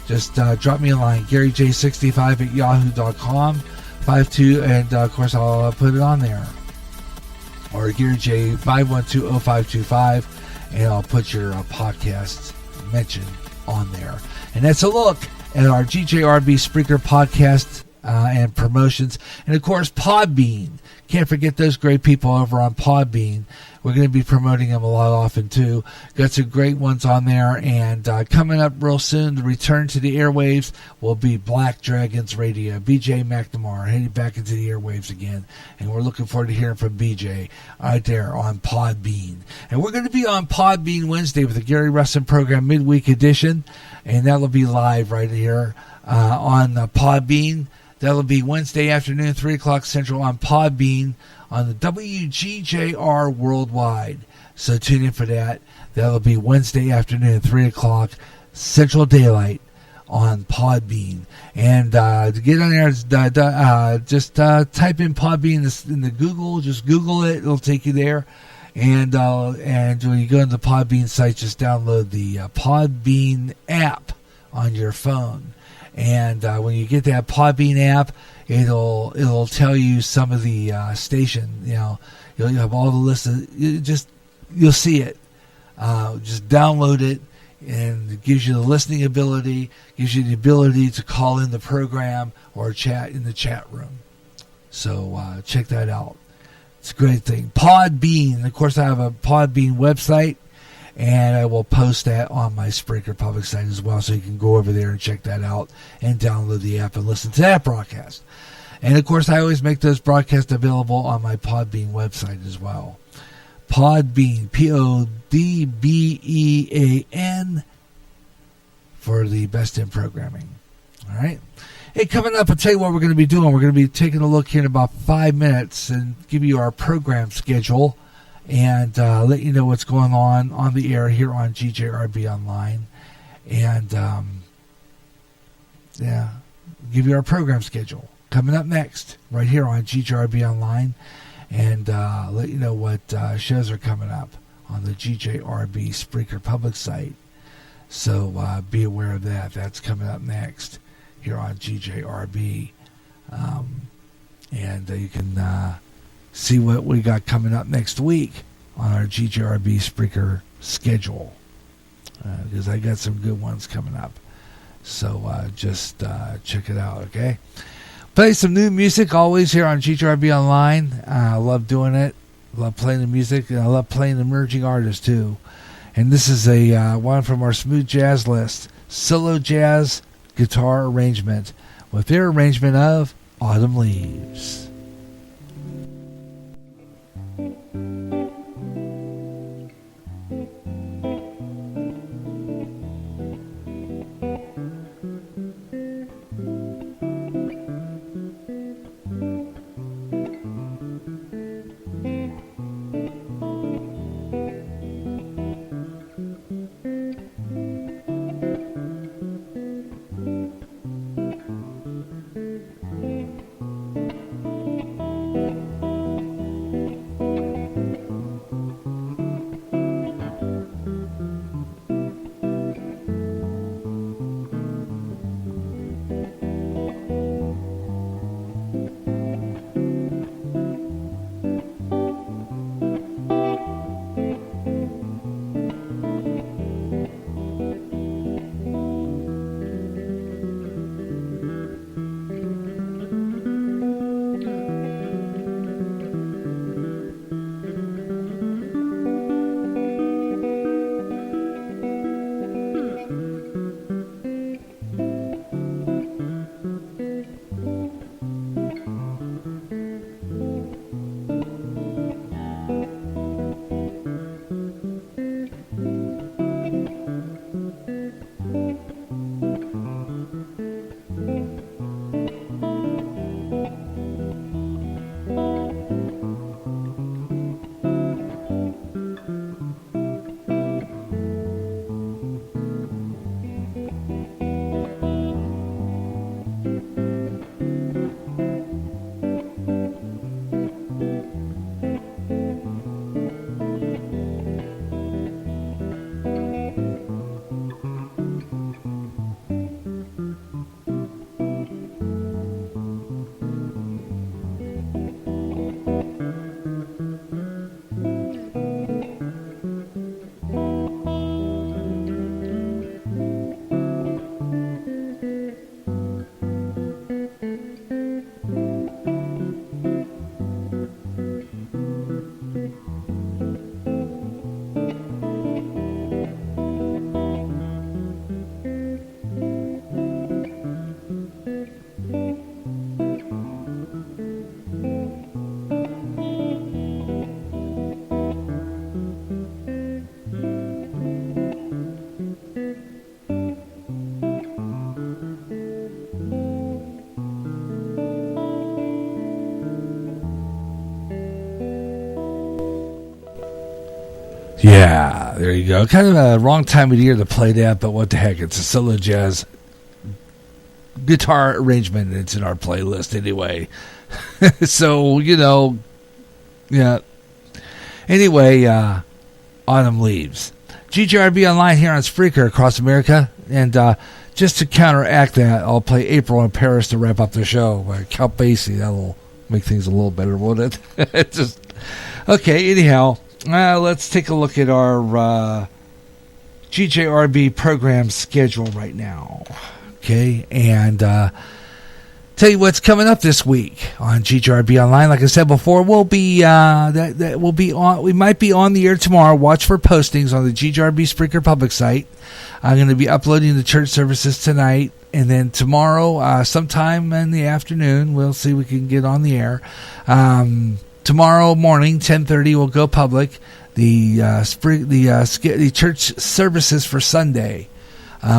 just drop me a line, GaryJ65 at yahoo.com, 52, and of course I'll put it on there. Or GaryJ 5120525, and I'll put your podcast mentioned on there. And that's a look at our GJRB Spreaker podcast and promotions. And of course, Podbean. Can't forget those great people over on Podbean. We're going to be promoting them a lot often too. Got some great ones on there. And coming up real soon, the return to the airwaves will be Black Dragons Radio. BJ McNamara heading back into the airwaves again. And we're looking forward to hearing from BJ right there on Podbean. And we're going to be on Podbean Wednesday with the Gary Russin program midweek edition. And that'll be live right here on Podbean. That'll be Wednesday afternoon, 3 o'clock Central on Podbean on the WGJR Worldwide. So tune in for that. That'll be Wednesday afternoon, 3 o'clock Central Daylight on Podbean. And to get on there, just type in Podbean in the Google. Just Google it. It'll take you there. And when you go to the Podbean site, just download the Podbean app on your phone. And when you get that Podbean app, it'll tell you some of the station. You'll have all the lists. You'll see it. Just download it, and it gives you the listening ability. Gives you the ability to call in the program or chat in the chat room. So check that out. It's a great thing. Podbean. Of course, I have a Podbean website. And I will post that on my Spreaker public site as well, so you can go over there and check that out and download the app and listen to that broadcast. And, of course, I always make those broadcasts available on my Podbean website as well. Podbean, Podbean, for the best in programming. All right? Hey, coming up, I'll tell you what we're going to be doing. We're going to be taking a look here in about 5 minutes and give you our program schedule. And let you know what's going on the air here on GJRB Online. And, give you our program schedule. Coming up next, right here on GJRB Online. And let you know what shows are coming up on the GJRB Spreaker public site. So be aware of that. That's coming up next here on GJRB. And you can... see what we got coming up next week on our GJRB Spreaker schedule, because I got some good ones coming up. So just check it out, okay? Play some new music always here on GJRB Online. I love doing it. I love playing the music, and I love playing emerging artists too. And this is a one from our smooth jazz list, solo jazz guitar arrangement with their arrangement of Autumn Leaves. Yeah, there you go. Kind of a wrong time of the year to play that, but what the heck? It's a solo jazz guitar arrangement. It's in our playlist anyway. So, yeah. Anyway, autumn leaves. GJRB online here on Spreaker across America. And just to counteract that, I'll play April in Paris to wrap up the show by Count Basie. That'll make things a little better, won't it? Okay, anyhow. Let's take a look at our GJRB program schedule right now. Okay, and tell you what's coming up this week on GJRB Online. Like I said before, we'll be that will be on. We might be on the air tomorrow. Watch for postings on the GJRB Spreaker public site. I'm going to be uploading the church services tonight, and then tomorrow, sometime in the afternoon, we'll see if we can get on the air. Tomorrow morning, 10:30, will go public. The church services for Sunday,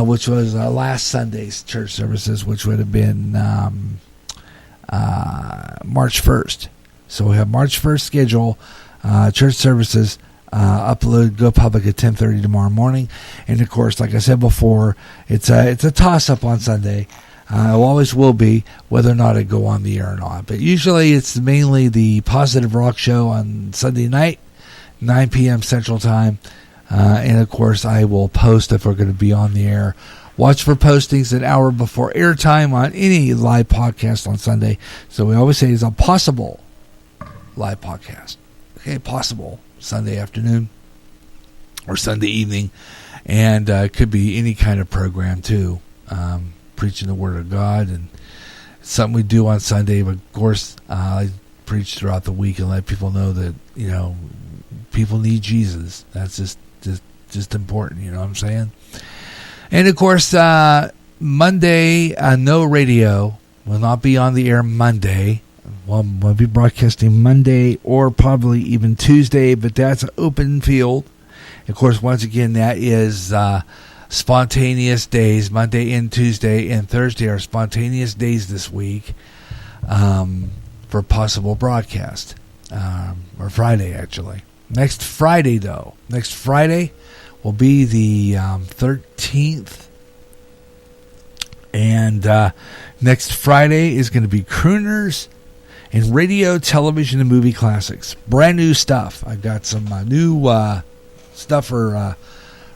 which was last Sunday's church services, which would have been March 1st. So we have March 1st schedule, church services, go public at 10:30 tomorrow morning. And of course, like I said before, it's a toss-up on Sunday. It always will be, whether or not I go on the air or not. But usually it's mainly the Positive Rock Show on Sunday night, 9 p.m. Central Time. And, of course, I will post if we're going to be on the air. Watch for postings an hour before airtime on any live podcast on Sunday. So we always say it's a possible live podcast. Okay, possible Sunday afternoon or Sunday evening. And it could be any kind of program, too. Preaching the Word of God, and something we do on Sunday. But of course, I preach throughout the week and let people know that people need Jesus. That's just important. You know what I'm saying? And of course, Monday, no radio. Will not be on the air Monday. We'll be broadcasting Monday or probably even Tuesday, but that's an open field. Of course, once again, that is spontaneous days. Monday and Tuesday and Thursday are spontaneous days this week for possible broadcast. Or Friday, actually. Next Friday will be the 13th. And next Friday is going to be Crooners and Radio, Television, and Movie Classics. Brand new stuff. I've got some new stuff for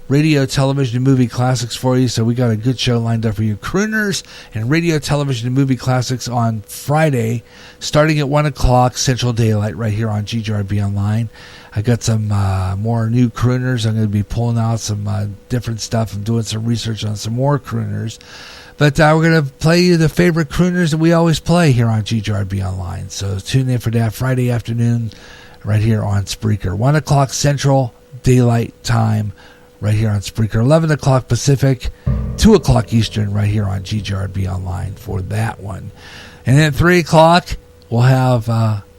Radio, Television, and Movie Classics for you. So we got a good show lined up for you. Crooners and Radio, Television, and Movie Classics on Friday, starting at 1 o'clock Central Daylight right here on GJRB Online. I got some more new crooners. I'm going to be pulling out some different stuff. I'm doing some research on some more crooners. But we're going to play you the favorite crooners that we always play here on GJRB Online. So tune in for that Friday afternoon right here on Spreaker. 1 o'clock Central Daylight Time right here on Spreaker. 11 o'clock Pacific, 2 o'clock Eastern right here on GJRB Online for that one. And then at 3 o'clock, we'll have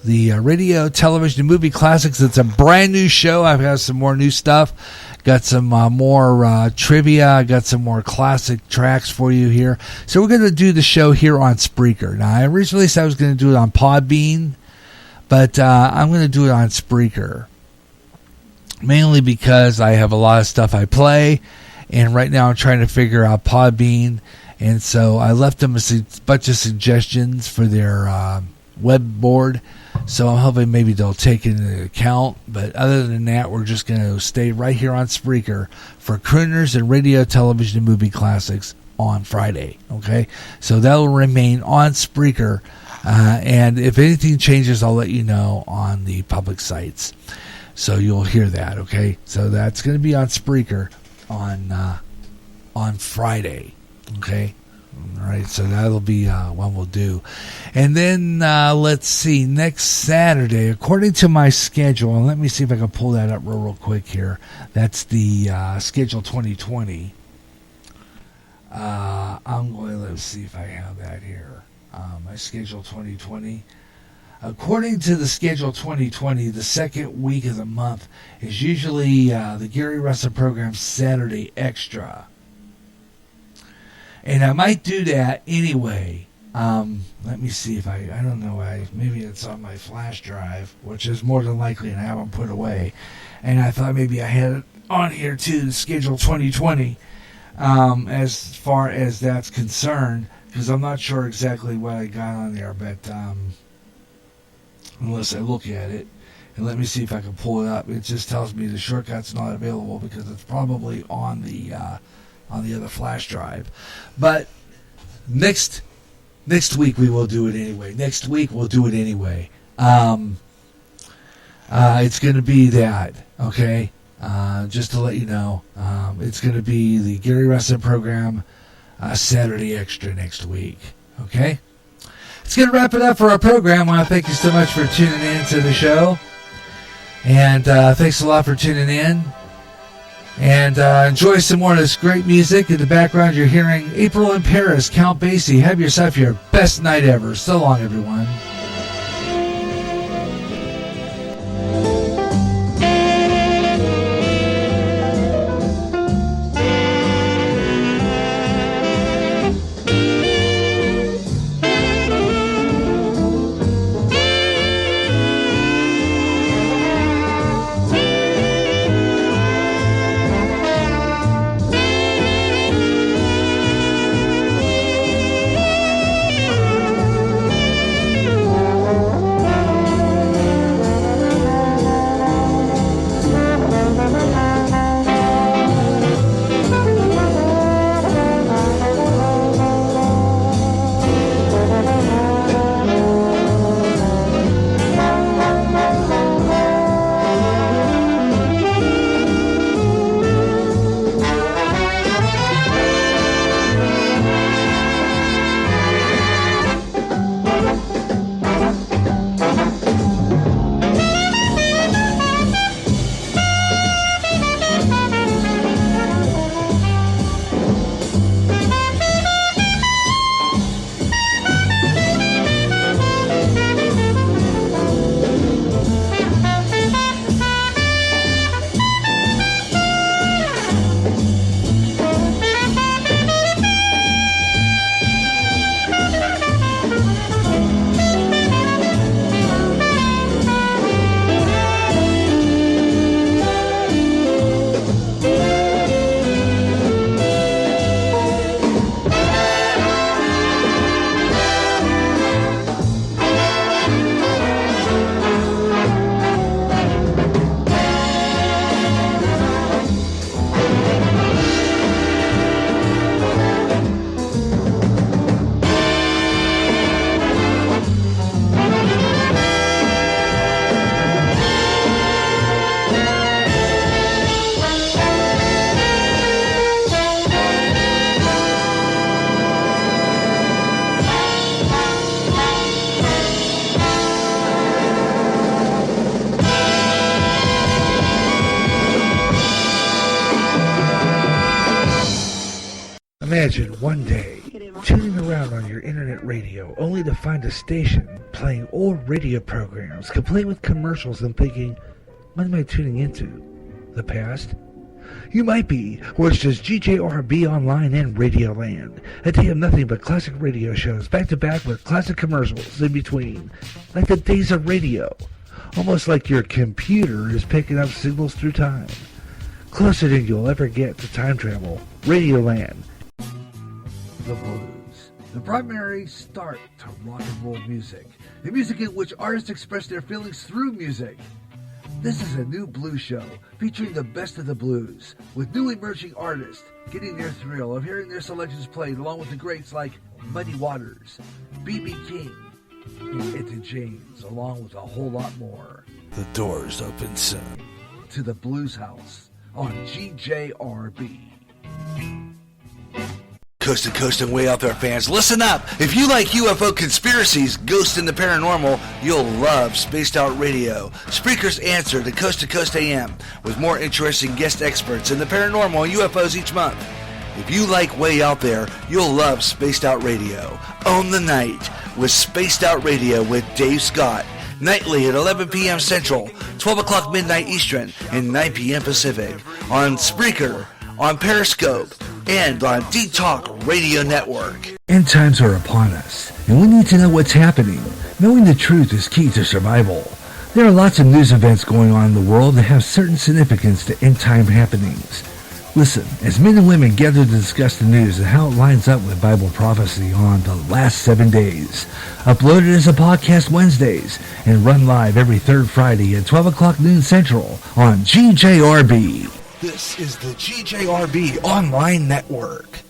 the Radio, Television, and Movie Classics. It's a brand new show. I've got some more new stuff. Got some more trivia. I got some more classic tracks for you here. So we're going to do the show here on Spreaker. Now, I originally said I was going to do it on Podbean, but I'm going to do it on Spreaker. Mainly because I have a lot of stuff I play, and right now I'm trying to figure out Podbean. And so I left them a bunch of suggestions for their web board. So I'm hoping maybe they'll take it into account. But other than that, we're just going to stay right here on Spreaker for Crooners and Radio, Television, and Movie Classics on Friday. Okay? So that will remain on Spreaker. And if anything changes, I'll let you know on the public sites. So you'll hear that, okay? So that's going to be on Spreaker on Friday, okay? All right, so that'll be one we'll do. And then let's see, next Saturday, according to my schedule, and let me see if I can pull that up real quick here. That's the schedule 2020. Let's see if I have that here. My schedule 2020. According to the schedule 2020, the second week of the month is usually the Gary Russell program Saturday Extra. And I might do that anyway Let me see if I don't know, maybe it's on my flash drive, which is more than likely, and I haven't put away. And I thought maybe I had it on here too, Schedule 2020, as far as that's concerned, because I'm not sure exactly what I got on there, but unless I look at it, and let me see if I can pull it up. It just tells me the shortcut's not available because it's probably on the other flash drive. But next week we will do it anyway. Next week we'll do it anyway. It's going to be that, okay? Just to let you know, it's going to be the Gary Wrestling Program Saturday Extra next week, okay? It's going to wrap it up for our program. I want to thank you so much for tuning in to the show. And thanks a lot for tuning in. And enjoy some more of this great music. In the background, you're hearing April in Paris, Count Basie. Have yourself your best night ever. So long, everyone. Imagine one day tuning around on your internet radio only to find a station playing old radio programs complete with commercials and thinking, what am I tuning into? The past? You might be, or it's just GJRB Online and Radioland. A day of nothing but classic radio shows back to back with classic commercials in between. Like the days of radio. Almost like your computer is picking up signals through time. Closer than you'll ever get to time travel. Radioland. The blues, the primary start to rock and roll music, the music in which artists express their feelings through music. This is a new blues show featuring the best of the blues, with new emerging artists getting their thrill of hearing their selections played along with the greats like Muddy Waters, B.B. King, and Etta James, along with a whole lot more. The doors open soon to the Blues House on GJRB. Coast to coast and way out there, fans, listen up! If you like UFO conspiracies, ghosts, and the paranormal, you'll love Spaced Out Radio, Spreaker's answer to Coast AM, with more interesting guest experts in the paranormal and UFOs each month. If you like Way Out There, you'll love Spaced Out Radio. Own the night with Spaced Out Radio with Dave Scott, nightly at 11 p.m. Central, 12 o'clock midnight Eastern, and 9 p.m. Pacific, on Spreaker, on Periscope, and on D-Talk Radio Network. End times are upon us. and we need to know what's happening. Knowing the truth is key to survival. There are lots of news events going on in the world that have certain significance to end-time happenings. Listen, as men and women gather to discuss the news and how it lines up with Bible prophecy on the last 7 days. Uploaded as a podcast Wednesdays and run live every third Friday at 12 o'clock noon Central on GJRB. This is the GJRB Online Network.